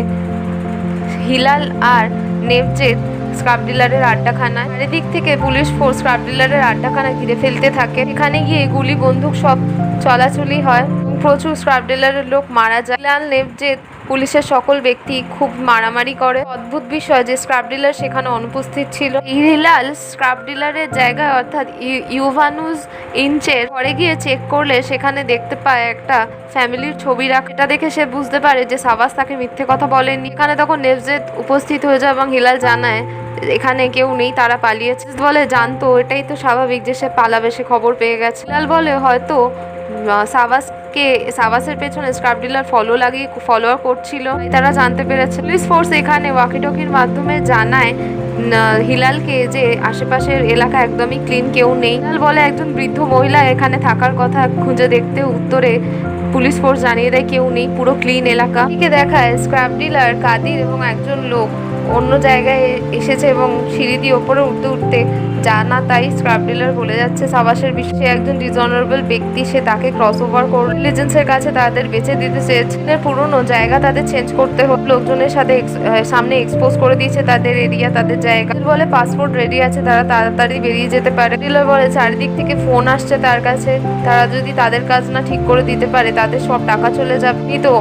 হিলাল আর নেভজেদ স্ক্র্যাপ ডিলারের আড্ডাখানায়। চারিদিক থেকে পুলিশ ফোর্স স্ক্র্যাপ ডিলারের আড্ডাখানা ঘিরে ফেলতে থাকে। এখানে গিয়ে গুলি বন্দুক সব চলাচলি হয়, প্রচুর স্ক্র্যাপ ডিলারের লোক মারা যায়। হিলাল, নেভজেদ, পুলিশের সকল ব্যক্তি খুব মারামারি করে। অদ্ভুত বিষয় যে স্ক্র্যাপ ডিলার সেখানে অনুপস্থিত ছিল। হিলাল স্ক্র্যাপ ডিলারের জায়গায় অর্থাৎ ইউভানুস ইনচের ঘরে গিয়ে চেক করলে সেখানে দেখতে পায় একটা ফ্যামিলির ছবি রাখা। এটা দেখে সে বুঝতে পারে যে সাবাস তাকে মিথ্যে কথা বলেনি। এখানে তখন নেভজেদ উপস্থিত হয়ে যায় এবং হিলাল জানায় এখানে কেউ নেই, তারা পালিয়েছে। বলে জানতো, এটাই তো স্বাভাবিক যে সে পালাবে, সে খবর পেয়ে গেছে। হিলাল বলে হয়তো সাবাসের পেছনে স্ক্র্যাপ ডিলার ফলোয়ার করছিল, তারা জানতে পেরেছে। পুলিশ ফোর্স এখানে ওয়াকিটকির মাধ্যমে জানায় হিলালকে যে আশেপাশের এলাকা একদমই ক্লিন, কেউ নেই। হিলাল বলে একজন বৃদ্ধ মহিলা এখানে থাকার কথা, খুঁজে দেখতে। উত্তরে পুলিশ ফোর্স জানিয়ে দেয় কেউ নেই, পুরো ক্লিন এলাকা। এদিকে দেখায় স্ক্র্যাপ ডিলার কাদির এবং একজন লোক অন্য জায়গায় এসেছে এবং সিঁড়ি দিয়ে ওপরে উঠতে উঠতে জানা তাই স্ক্র্যাপ ডিলার বলে যাচ্ছে সাবাসের বিষয়ে একজন ডিসঅনারেবল ব্যক্তি, সে তাকে ক্রস ওভার করে ইন্টেলিজেন্সের কাছে তাদের বেঁচে দিতে চেয়েছে। পুরনো জায়গা তাদের চেঞ্জ করতে হবে, লোকজনের সাথে সামনে এক্সপোজ করে দিয়েছে তাদের এরিয়া, তাদের জায়গা। বলে পাসপোর্ট রেডি আছে, তারা তাড়াতাড়ি বেরিয়ে যেতে পারে। ডিলার বলে চারিদিক থেকে ফোন আসছে তার কাছে, তারা যদি তাদের কাজ না ঠিক করে দিতে পারে তাদের সব টাকা চলে যাবে। তো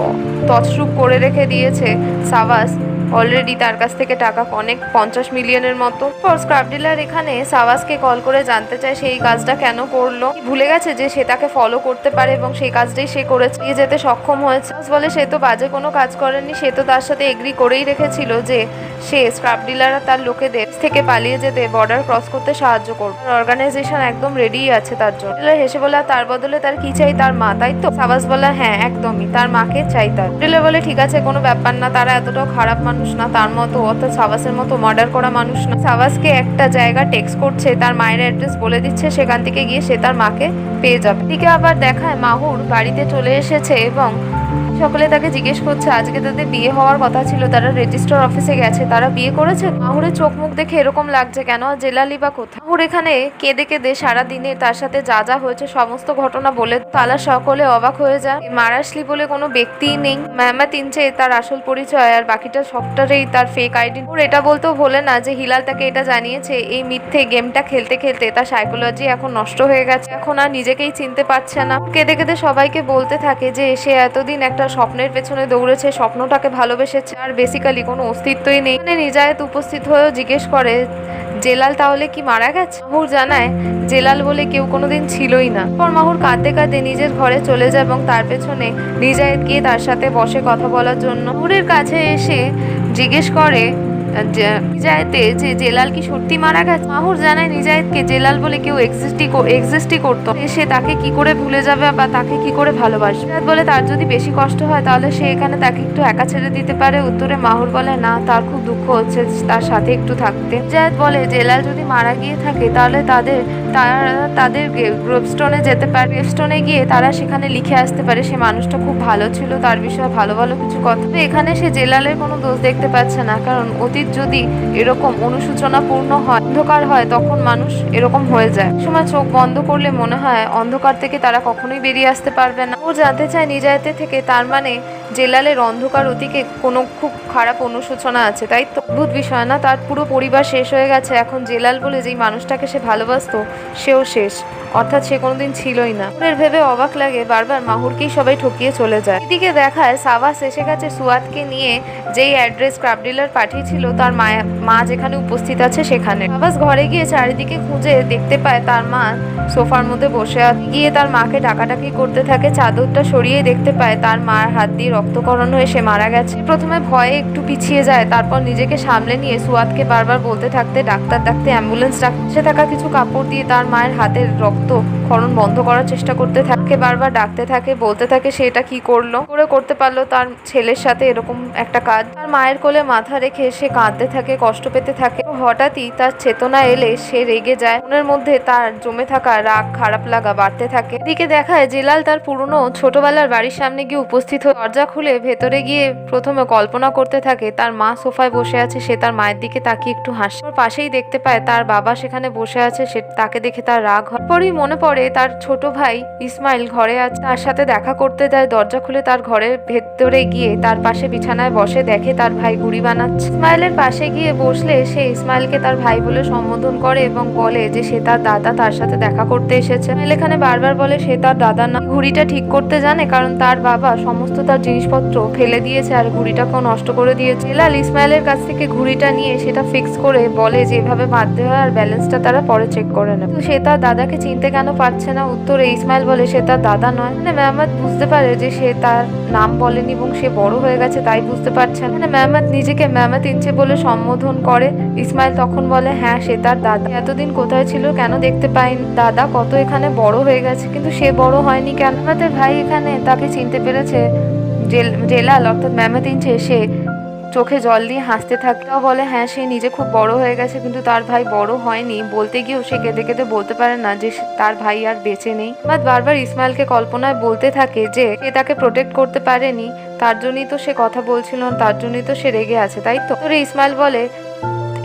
তছরূপ করে রেখে দিয়েছে সাবাস অলরেডি তার কাছ থেকে টাকা অনেক 50 মিলিয়নের মতো। স্ক্র্যাপ ডিলার এখানে সাবাসকে কল করে জানতে চায় সেই কাজটা কেন করলো। ভুলে গেছে যে সে তাকে ফলো করতে পারে এবং সেই কাজটাই সে করেছে, যেতে সক্ষম হয়েছে। বলে সে তো বাজে কোনো কাজ করেনি, সে তো তার সাথে এগ্রি করেই রেখেছিল যে সে স্ক্র্যাপ ডিলার আর তার লোকেদের থেকে পালিয়ে যেতে, বর্ডার ক্রস করতে সাহায্য করবে। অর্গানাইজেশন একদম রেডি আছে তার জন্য। ডিলার হেসে বলে তার বদলে তার কি চাই, তার মা, তাই তো? সাবাস বলে হ্যাঁ একদমই, তার মাকে চাই তার। ডিলার বলে ঠিক আছে, কোনো ব্যাপার না, তারা এতটাও খারাপ মানুষ না তার মতো, অর্থাৎ সাবাসের মতো মার্ডার করা মানুষ না। সাবাসকে একটা জায়গা টেক্সট করছে, তার মায়ের অ্যাড্রেস বলে দিচ্ছে, সেখান থেকে গিয়ে সে তার মাকে পেয়ে যাবে। এদিকে আবার দেখায় মাহুর বাড়িতে চলে এসেছে এবং সকলে তাকে জিজ্ঞেস করছে আজকে তাদের বিয়ে হওয়ার কথা ছিল, তারা রেজিস্ট্রার অফিসে গেছে, তারা বিয়ে করেছে? মাহুরের চোখ মুখ দেখে এরকম লাগছে কেন, আর জেলালি বা কোথায়? মাহুর এখানে কেঁদে কেঁদে সারাদিনে তার সাথে যা যা হয়েছে সমস্ত ঘটনা বলে তারা সকলে অবাক হয়ে যায়। মারাশলি বলে কোনো ব্যক্তিই নেই, মেহমেদ ইনচে তার আসল পরিচয়, আর বাকিটা সবটারেই তার ফেক আইডি। ওর এটা বলতেও ভোলে না যে হিলাল তাকে এটা জানিয়েছে এই মিথ্যে গেমটা খেলতে খেলতে তার সাইকোলজি এখন নষ্ট হয়ে গেছে, এখন আর নিজেকেই চিনতে পারছে না। কেঁদে কেঁদে সবাইকে বলতে থাকে যে সে এতদিন একটা স্বপ্নের পেছনে দৌড়েছে, স্বপ্নটাকে ভালোবেসেছে, আর বেসিক্যালি কোনো অস্তিত্বই নেই। মানে নিজায়েত উপস্থিত হয়েও জিজ্ঞেস করে জেলাল তাহলে কি মারা গেছে? মাহুর জানায় জেলাল বলে কেউ কোনোদিন ছিলই না। পর মাহুর কাঁদতে কাঁদতে নিজের ঘরে চলে যায় এবং তার পেছনে নিজায়েত গিয়ে তার সাথে বসে কথা বলার জন্য। মাহুরের কাছে এসে জিজ্ঞেস করে নিজায়েতে যে জেলাল কি সত্যি মারা গেছে? মাহুর জানায় নিজায়েতকে জেলাল বলে কেউ এক্সিস্টই করতো, সে তাকে কি করে ভুলে যাবে বা তাকে কি করে ভালোবাসবে? নিজায়েত বলে তার যদি বেশি কষ্ট হয় তাহলে সে এখানে তাকে একটু একা ছেড়ে দিতে পারে। উত্তরে মাহুর বলে না, তার খুব দুঃখ হচ্ছে তার সাথে একটু থাকতে। নিজায়েত বলে জেলাল যদি মারা গিয়ে থাকে তাহলে তাদের গ্রেভস্টোনে যেতে পারে, গ্রেভস্টোনে গিয়ে তারা সেখানে লিখে আসতে পারে সে মানুষটা খুব ভালো ছিল, তার বিষয়ে ভালো ভালো কিছু কথা। এখানে সে জেলালের কোনো দোষ দেখতে পাচ্ছে না, কারণ অতীত যদি এরকম অনুশোচনাপূর্ণ হয়, অন্ধকার হয়, তখন মানুষ এরকম হয়ে যায়। সময় চোখ বন্ধ করলে মনে হয় অন্ধকার থেকে তারা কখনোই বেরিয়ে আসতে পারবে না। ও জানতে চায় নিজায়েতে থেকে, তার মানে জেলালের অন্ধকার অতীতে কোনো খুব খারাপ অনুশোচনা আছে, তাই তো? অদ্ভুত বিষয় না, তার পুরো পরিবার শেষ হয়ে গেছে, এখন জেলাল বলে যেই মানুষটাকে সে ভালোবাসতো সেও শেষ, অর্থাৎ সে কোনোদিন ছিলই না। মাহুরের ভেবে অবাক লাগে, বারবার মাহুরকেই সবাই ঠকিয়ে চলে যায়। এদিকে দেখায় সাবাস এসে গেছে সুয়াদকে নিয়ে, যেই অ্যাড্রেস ক্রাব ডিলার পাঠিয়েছিল তার মা যেখানে উপস্থিত আছে সেখানে। সাবাস ঘরে গিয়ে চারিদিকে খুঁজে দেখতে পায় তার মা সোফার মধ্যে বসে আছে। গিয়ে তার মাকে ডাকাডাকি করতে থাকে, চাদরটা সরিয়ে দেখতে পায় তার মার হাত দিয়ে রক্তকরণ হয়ে সে মারা গেছে। প্রথমে ভয়ে একটু পিছিয়ে যায়, তারপর নিজেকে সামলে নিয়ে সুয়াদকে বারবার বলতে থাকতে ডাক্তার ডাকতে, অ্যাম্বুলেন্স ডাকতে থাকা কিছু কাপড় দিয়ে তার মায়ের হাতের রক্তক্ষরণ বন্ধ করার চেষ্টা করতে থাকে, বারবার ডাকতে থাকে, বলতে থাকে সে এটা কি করতে পারলো তার ছেলের সাথে এরকম একটা কাজ। তার মায়ের কোলে মাথা রেখে সে কাঁদতে থাকে, কষ্ট পেতে থাকে। হঠাৎই তার চেতনা এলে সে রেগে যায়, মনের মধ্যে তার জমে থাকা রাগ খারাপ লাগা বাড়তে থাকে। এদিকে দেখায় জেলাল তার পুরনো ছোটবেলার বাড়ির সামনে গিয়ে উপস্থিত হয়ে দরজা খুলে ভেতরে গিয়ে প্রথমে কল্পনা করতে থাকে তার মা সোফায় বসে আছে, সে তার মায়ের দিকে তাকিয়ে একটু হাসে। ওর পাশেই দেখতে পায় তার বাবা সেখানে বসে আছে, সে তাকে দেখে তার রাগ হয়। পরেই মনে পড়ে তার ছোট ভাই ইসমাইল ঘরে আছে, তার সাথে দেখা করতে যায়। দরজা খুলে তার ঘরের ভেতরে গিয়ে তার পাশে বিছানায় বসে দেখে তার ভাই ঘুড়ি বানাচ্ছে। ইসমাইলের পাশে গিয়ে বসলে সে ইসমাইলকে তার ভাই বলে সম্বোধন করে এবং বলে যে সে তার দাদা তার সাথে দেখা করতে এসেছে। ইসমাইল এখানে বারবার বলে সে তার দাদা না, ঘুড়িটা ঠিক করতে জানে, কারণ তার বাবা সমস্ত তার জিনিসপত্র ফেলে দিয়েছে আর ঘুড়িটাকেও নষ্ট করে দিয়েছে। জেলাল ইসমাইলের কাছ থেকে ঘুড়িটা নিয়ে সেটা ফিক্স করে বলে যে এভাবে বাঁধতে হয় আর ব্যালেন্সটা তারা পরে চেক করে নেবে। তো সে তার দাদাকে চিনতে কেন পারছে না? উত্তরে ইসমাইল বলে সে তার দাদা নয়। মানে মেহমেদ বুঝতে পারে যে সে তার নাম বলেনি এবং সে বড় হয়ে গেছে তাই বুঝতে পারছে না। মানে মেহমেদ নিজেকে মেহমেদ ইচ্ছে বলে সম্বোধন করে। ইসমাইল তখন বলে হ্যাঁ সে তার দাদা, এতদিন কোথায় ছিল কেন দেখতে পাইনি? দাদা কত এখানে বড় হয়ে গেছে কিন্তু সে বড় হয়নি কেন? মেহমেদের ভাই এখানে তাকে চিনতে পেরেছে। জেলাল অর্থাৎ মেহমেদ ইচ্ছে সে চোখে জল দিয়ে হাসতে থাকে, বলে হ্যাঁ সে নিজে খুব বড় হয়ে গেছে কিন্তু তার ভাই বড় হয়নি। বলতে গিয়েও সে কেঁদে কেঁদে বলতে পারে না যে তার ভাই আর বেঁচে নেই। বারবার ইসমাইলকে কল্পনায় বলতে থাকে যে সে তাকে প্রোটেক্ট করতে পারেনি, তার জন্যই তো সে কথা বলছিল, তার জন্যই তো সে রেগে আছে, তাই তো? ইসমাইল বলে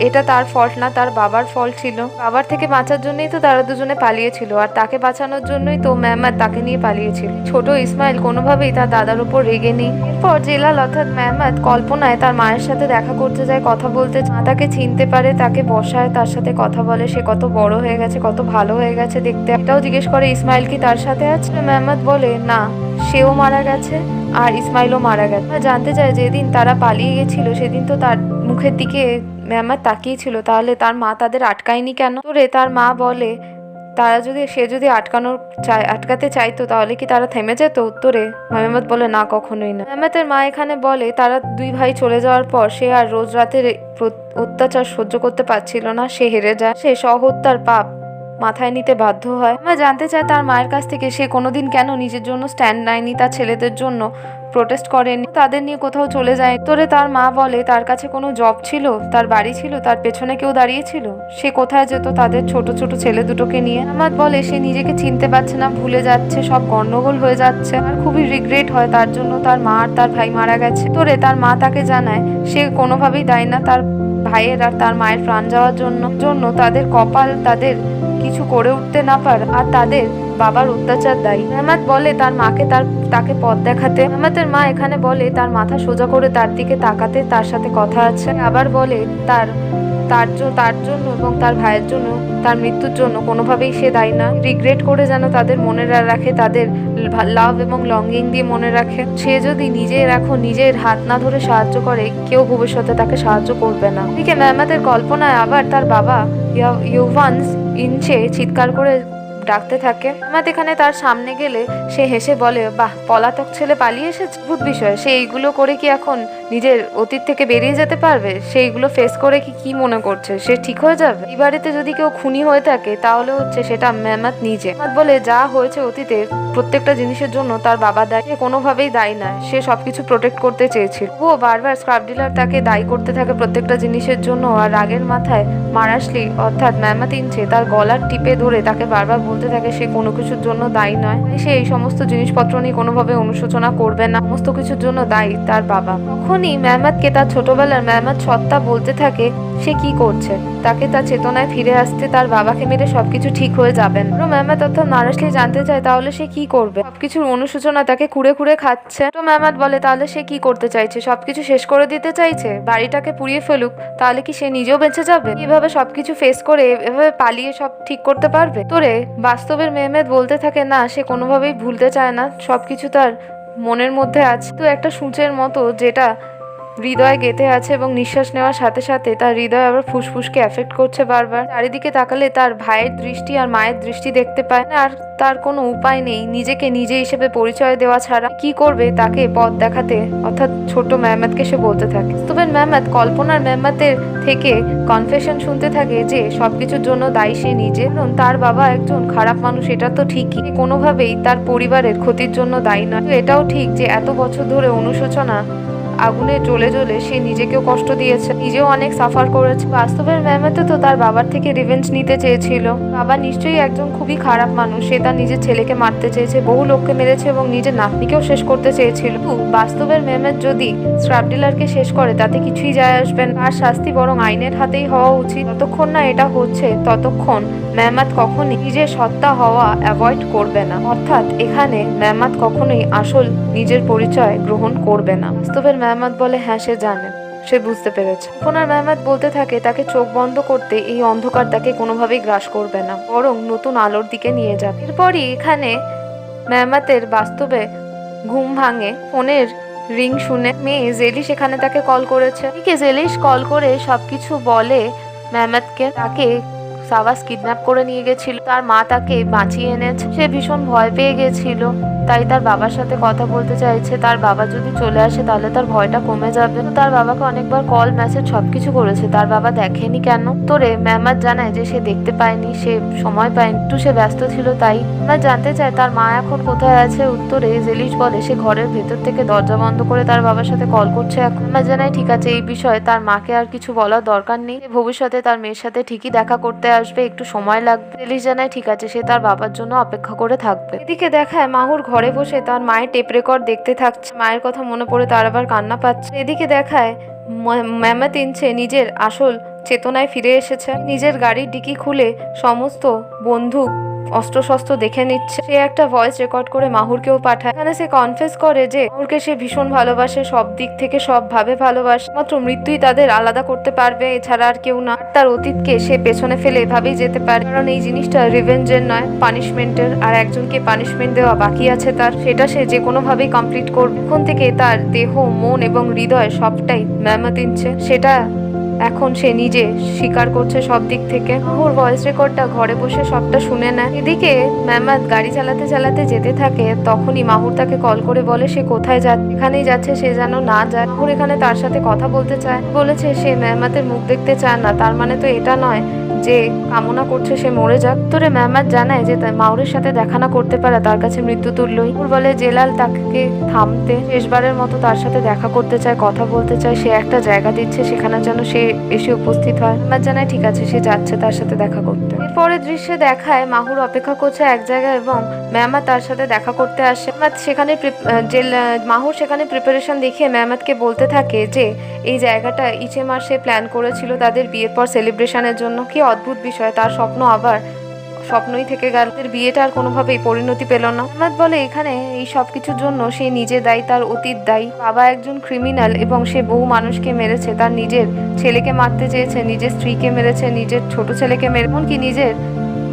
এটা তার ফল্ট না, তার বাবার ফল্ট ছিল। বাবার থেকে বাঁচার জন্যই তো তারা দুজনে পালিয়েছিল, আর তাকে বাঁচানোর জন্যই তো মেহমেদ তাকে নিয়ে পালিয়েছিল। ছোট ইসমাইল কোনোভাবেই তার দাদার উপর রেগে নেই। এরপর জেলাল অর্থাৎ মেহমেদ কল্পনায় তার মায়ের সাথে দেখা করতে যায়, কথা বলতে। মা তাকে চিনতে পারে, তাকে বসায়, তার সাথে কথা বলে, সে কত বড় হয়ে গেছে, কত ভালো হয়ে গেছে দেখতে। এটাও জিজ্ঞেস করে ইসমাইল কি তার সাথে আছে? মেহমেদ বলে না, সেও মারা গেছে আর ইসমাইলও মারা গেছে। জানতে চায় যেদিন তারা পালিয়ে গেছিল সেদিন তো তার মুখের দিকে মেহমেদ তাকিয়েছিল, তাহলে তার মা তাদের আটকায়নি কেন? তার মা বলে সে যদি আটকাতে চাইতো তাহলে কি তারা থেমে যেত? উত্তরে মেহমেদ বলে না, কখনোই না। মেহমেদের মা এখানে বলে তারা দুই ভাই চলে যাওয়ার পর সে আর রোজ রাতের অত্যাচার সহ্য করতে পারছিল না, সে হেরে যায়, সে সহত্যার পাপ মাথায় নিতে বাধ্য হয়। জানতে চায় তার মায়ের কাছ থেকে সে কোনোদিন কেন নিজের জন্য স্ট্যান্ড নেয়নি, তার ছেলেদের জন্য প্রোটেস্ট করেনি, তাদের নিয়ে কোথাও চলে যায়। তোরে তার মা বলে তার কাছে কোনো জব ছিল, তার বাড়ি ছিল, তার পেছনে কেউ দাঁড়িয়েছিল, সে কোথায় যেত তাদের ছোট ছোট ছেলে দুটোকে নিয়ে। মেহমাত বলে সে নিজেকে চিনতে পারছে না, ভুলে যাচ্ছে, সব গন্ডগোল হয়ে যাচ্ছে, আর খুবই রিগ্রেট হয় তার জন্য তার মা আর তার ভাই মারা গেছে। তোরে তার মা তাকে জানায় সে কোনোভাবেই দায়ী না তার ভাইয়ের আর তার মায়ের প্রাণ যাওয়ার জন্য তাদের কপাল তাদের কিছু করে উঠতে না পারে আর তাদের বাবার অত্যাচার দায়ী। মেহমাত বলে তার মাকে তাকে পথ দেখাতে। মেহমাতের মা এখানে বলে তার মাথা সোজা করে তার দিকে তাকাতে, তার সাথে কথা আছে। আবার বলে তার জন্য এবং তার ভাইয়ের জন্য, তার মৃত্যুর জন্য কোনোভাবেই সে দায়ী না। রিগ্রেট করে যেন তাদের মনে রাখে, তাদের লাভ এবং লঙ্গিং দিয়ে মনে রাখে। সে যদি নিজের হাত না ধরে সাহায্য করে, কেউ ভবিষ্যতে তাকে সাহায্য করবে না। এদিকে মেহমাতের কল্পনায় আবার তার বাবা ইউভান্স ইনচে চিৎকার করে ডাকতে থাকে। মেহমাত এখানে তার সামনে গেলে সে হেসে বলে, বাহ, পলাতক ছেলে পালিয়ে এসেছে, অদ্ভুত বিষয়। সে এইগুলো করে কি এখন নিজের অতীত থেকে বেরিয়ে যেতে পারবে? সে এইগুলো ফেস করে কি মনে করছে সে ঠিক হয়ে যাবে? এই বাড়িতে যদি কেউ খুনি হয়ে থাকে তাহলে হচ্ছে সেটা মেহমাত নিজে। মেহমাত বলে যা হয়েছে অতীতে প্রত্যেকটা জিনিসের জন্য তার বাবা দায়ী, সে কোনোভাবেই দায়ী নয়, সে সবকিছু প্রোটেক্ট করতে চেয়েছিল। ও বারবার স্ক্রাব ডিলার তাকে দায়ী করতে থাকে প্রত্যেকটা জিনিসের জন্য, আর রাগের মাথায় মারাশলি অর্থাৎ মেহমাত ইনচে তার গলার টিপে ধরে তাকে বারবার বলতে থাকে সে কোনো কিছুর জন্য দায়ী নয়, সে এই সমস্ত জিনিসপত্র নিয়ে কোনোভাবে অনুশোচনা করবে না, সমস্ত কিছুর জন্য দায়ী তার বাবা। তখনই মেহমাতকে তার ছোটবেলার মেহমাত সত্তা বলতে থাকে সে কি করছে, তাকে তার চেতনায় ফিরে আসতে, তার বাবাকে মেরে সবকিছু ঠিক হয়ে যাবেন। মেহমাত অর্থাৎ নারাশলি জানতে চায় তাহলে সে কি করবে, সবকিছুর অনুশোচনা তাকে কুড়ে কুড়ে খাচ্ছে। তো মেহমাত বলে তাহলে সে কি করতে চাইছে, সবকিছু শেষ করে দিতে চাইছে, বাড়িটাকে পুড়িয়ে ফেলুক, তাহলে কি সে নিজেও বেঁচে যাবে? এভাবে সবকিছু ফেস করে এভাবে পালিয়ে সব ঠিক করতে পারবে? তোরে বাস্তবের মেহমাত বলতে থাকে না, সে কোনোভাবেই ভুলতে চায় না, সবকিছু তার মনের মধ্যে আছে, তো একটা সূচের মতো যেটা হৃদয়ে গেঁথে আছে এবং নিঃশ্বাস নেওয়ার সাথে সাথে তার হৃদয় আবার ফুসফুসকে এফেক্ট করছে বারবার। চারিদিকে তাকালে তার ভাইয়ের দৃষ্টি আর মায়ের দৃষ্টি দেখতে পায় না, আর তার কোনো উপায় নেই নিজেকে নিজে হিসেবে পরিচয় দেওয়া ছাড়া। কি করবে তাকে পথ দেখাতে অর্থাৎ ছোট মেহমাতকে সে বলতে থাকে। তবে মেহমাত কল্পনার মেহমাতের থেকে কনফেশন শুনতে থাকে যে সবকিছুর জন্য দায়ী সে নিজে, কারণ তার বাবা একজন খারাপ মানুষ, এটা তো ঠিকই, কোনোভাবেই তার পরিবারের ক্ষতির জন্য দায়ী নয়। এটাও ঠিক যে এত বছর ধরে অনুশোচনা আগুনে জ্বলে জ্বলে সে নিজেকেও কষ্ট দিয়েছে, নিজেও অনেক সাফার করেছে। বাস্তবের মেহমাত তো তার বাবার থেকে রিভেঞ্জ নিতে চেয়েছিল। বাবা নিশ্চয়ই একজন খুবই খারাপ মানুষ, সে তার নিজের ছেলেকে মারতে চেয়েছে, বহু লোককে মেরেছে এবং নিজের নাতনিকেও শেষ করতে চেয়েছিল। বাস্তবের মেহমাত যদি স্ক্র্যাপ ডিলারকে শেষ করে তাতে কিছুই যায় আসবে না, আর শাস্তি বরং আইনের হাতেই হওয়া উচিত। যতক্ষণ না এটা হচ্ছে ততক্ষণ মেহমাত কখনই নিজের সত্তা হওয়া অ্যাভয়েড করবে না, অর্থাৎ এখানে মেহমাত কখনোই আসল নিজের পরিচয় গ্রহণ করবে না। বাস্তবের মেহমাত বলে হ্যাঁ সে জানে, সে বুঝতে পেরেছে। কল্পনার মেহমাত বলতে থাকে তাকে চোখ বন্ধ করতে, এই অন্ধকার তাকে কোনোভাবেই গ্রাস করবে না, বরং নতুন আলোর দিকে নিয়ে যাবে। এরপরই এখানে মেহমাতের বাস্তবে ঘুম ভাঙে, ফোনের রিং শুনে মেয়ে জেলিশ এখানে তাকে কল করেছে। জেলিশ কল করে সবকিছু বলে মেহমাতকে, তাকে সাবাস কিডন্যাপ করে নিয়ে গেছিল, তার মা তাকে বাঁচিয়ে এনেছে, সে ভীষণ ভয় পেয়ে গেছিল, তাই তার বাবার সাথে কথা বলতে চাইছে, তার বাবা যদি চলে আসে তাহলে তার ভয়টা কমে যাবে। তার বাবাকে অনেকবার কল মেসেজ সবকিছু করেছে, তার বাবা দেখেনি কেন। তোরে মেহমাত জানায় যে সে দেখতে পায়নি, সে সময় পায়নি, একটু সে ব্যস্ত ছিল তাই। মেহমাত জানতে চায় তার মা এখন কোথায় আছে। উত্তরে জেলিশ বলে সে ঘরের ভেতর থেকে দরজা বন্ধ করে তার বাবার সাথে কল করছে এখন। মেহমাত জানায় ঠিক আছে, এই বিষয়ে তার মাকে আর কিছু বলার দরকার নেই, ভবিষ্যতে তার মেয়ের সাথে ঠিকই দেখা করতে আসবে, একটু সময় লাগবে। জেলিশ জানায় ঠিক আছে, সে তার বাবার জন্য অপেক্ষা করে থাকবে। এদিকে দেখায় মাহুর ঘরে বসে তার মায়ের টেপ রেকর্ড দেখতে থাকছে, মায়ের কথা মনে পড়ে তার আবার কান্না পাচ্ছে। এদিকে দেখায় মেহমাত ইনচে নিজের আসল চেতনায় ফিরে এসেছে, নিজের গাড়ির ডিকি খুলে সমস্ত বন্দুক অস্ত্রশস্ত্র দেখে নিচ্ছে। সে একটা ভয়েস রেকর্ড করে মাহুরকেও পাঠায়, এখানে সে কনফেস করে যে মাহুরকে সে ভীষণ ভালোবাসে, সব দিক থেকে সব ভাবে ভালোবাসে, মাত্র মৃত্যুই তাদের আলাদা করতে পারবে, এছাড়া আর কেউ না। তার অতীতকে সে পেছনে ফেলে এভাবেই যেতে পারে, কারণ এই জিনিসটা রিভেঞ্জের নয়, পানিশমেন্টের, আর একজনকে পানিশমেন্ট দেওয়া বাকি আছে তার, সেটা সে যে কোনো ভাবেই কমপ্লিট করবে। এখন থেকে তার দেহ, মন এবং হৃদয় সবটাই মেহমাত ইনচে, সেটা এখন সে নিজে স্বীকার করছে সব দিক থেকে। মাহুর ভয়েস রেকর্ডটা ঘরে বসে সবটা শুনে নেয়। এদিকে মেহমাত গাড়ি চালাতে চালাতে যেতে থাকে, তখনই মাহুর তাকে কল করে বলে সে কোথায় যাচ্ছে, এখানেই যাচ্ছে, সে যেন না যায়। মাহুর এখানে তার সাথে কথা বলতে চায়, বলেছে সে মেহমাতের মুখ দেখতে চায় না, তার মানে তো এটা নয় যে কামনা করছে সে মরে যাক। উত্তরে মেহমাদ জানায় যে মাহুরের সাথে দেখা না করতে পারা তার কাছে মৃত্যু তুল্যই। মাহুর বলে জেলাল তাকে থামতে, শেষবারের মতো তার সাথে দেখা করতে চায়, কথা বলতে চায়, সে একটা জায়গা দিচ্ছে সেখানে যেন সে এসে উপস্থিত হয়। মেহমাদ জানায় ঠিক আছে, সে যাচ্ছে তার সাথে দেখা করতে। এরপরের দৃশ্যে দেখায় মাহুর অপেক্ষা করছে এক জায়গায় এবং মেহমাদ তার সাথে দেখা করতে আসে। মাহুর সেখানে প্রিপারেশন দেখিয়ে মেহমাদকে বলতে থাকে যে এই জায়গাটা ইচেমার সে প্ল্যান করেছিল তাদের বিয়ের পর সেলিব্রেশনের জন্য। কি অদ্ভুত বিষয়, তার স্বপ্ন আবার স্বপ্নই থেকে গেল, বিয়েটা আর কোনোভাবেই পরিণতি পেল না। মেহমাদ বলে এখানে এই সবকিছুর জন্য সে নিজে দায়ী, তার অতীত দায়ী। বাবা একজন ক্রিমিনাল এবং সে বহু মানুষকে মেরেছে, তার নিজের ছেলেকে মারতে চেয়েছে, নিজের স্ত্রীকে মেরেছে, নিজের ছোট ছেলেকে মেরে, এমনকি নিজের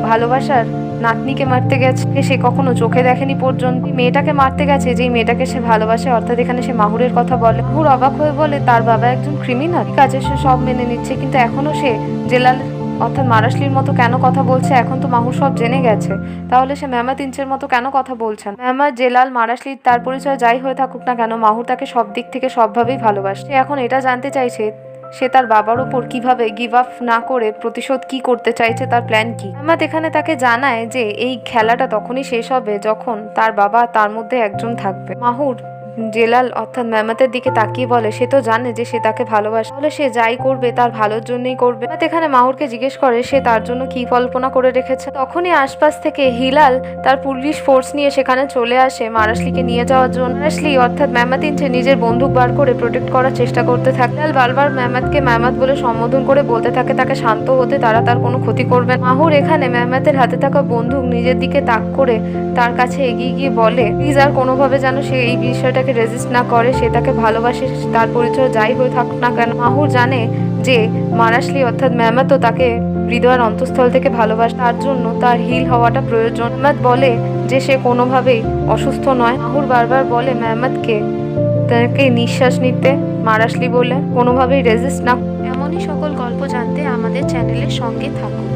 ভালোবাসার নাতনিকে মারতে গেছে, সে কখনো চোখে দেখেনি পর্যন্ত। মেয়েটাকে মারতে গেছে যেই মেয়েটাকে সে ভালোবাসে, অর্থাৎ এখানে সে মাহুরের কথা বলে। মাহুর অবাক হয়ে বলে তার বাবা একজন ক্রিমিনাল। ঠিক আছে, সে সব মেনে নিচ্ছে, কিন্তু এখনো সে জেলাল অর্থাৎ মারাশলির মতো কেন কথা বলছে? এখন তো মাহুর সব জেনে গেছে, তাহলে সে মেহমাদ ইঞ্চের মতো কেন কথা বলছেন? মেহমাদ, জেলাল, মারাশলি তার পরিচয় যাই হয়ে থাকুক না কেন, মাহুর তাকে সব দিক থেকে সবভাবেই ভালোবাসে। সে এখন এটা জানতে চাইছে সে তার বাবার ওপর কিভাবে গিভ আপ না করে প্রতিশোধ কি করতে চাইছে, তার প্ল্যান কি। মেহমাদ এখানে তাকে জানায় যে এই খেলাটা তখনই শেষ হবে যখন তার বাবা তার মধ্যে একজন থাকবে। মাহুর জেলাল অর্থাৎ মেহমাতের দিকে তাকিয়ে বলে সে তো জানে যে সে তাকে ভালোবাসে, তাহলে সে যাই করবে তার ভালোর জন্যই করবে। মেহমাত এখানে মাহুরকে জিজ্ঞেস করে সে তার জন্য কি কল্পনা করে রেখেছে। তখনই আশপাশ থেকে হিলাল তার পুলিশ ফোর্স নিয়ে সেখানে চলে আসে মারাশলিকে নিয়ে যাওয়ার জন্য। মারাশলি অর্থাৎ মেহমাত ইঞ্চে নিজের বন্দুক বার করে প্রোটেক্ট করার চেষ্টা করতে থাকে। হিলাল বারবার মেহমাতকে মেহমাত বলে সম্বোধন করে বলতে থাকে তাকে শান্ত হতে, তারা তার কোনো ক্ষতি করবে না। মাহুর এখানে মেহমাতের হাতে থাকা বন্দুক নিজের দিকে তাক করে তার কাছে এগিয়ে গিয়ে বলে প্লিজ আর কোনোভাবে যেন সে এই বিষয়টাকে রেজিস্ট না করে, সে তাকে ভালোবাসে, তার পরিচয় যাই হয়ে থাকুক না কেন। মাহুর জানে যে মারাশলি অর্থাৎ মেহমাতও তাকে হৃদয়ের অন্তঃস্থল থেকে ভালোবাসে, তার জন্য তার হিল হওয়াটা প্রয়োজন। মেহমাত বলে যে সে কোনোভাবেই অসুস্থ নয়। মাহুর বারবার বলে মেহমাতকে তাকে নিঃশ্বাস নিতে, মারাশলি বলে কোনোভাবেই রেজিস্ট না। এমনই সকল গল্প জানতে আমাদের চ্যানেলের সঙ্গে থাকুন।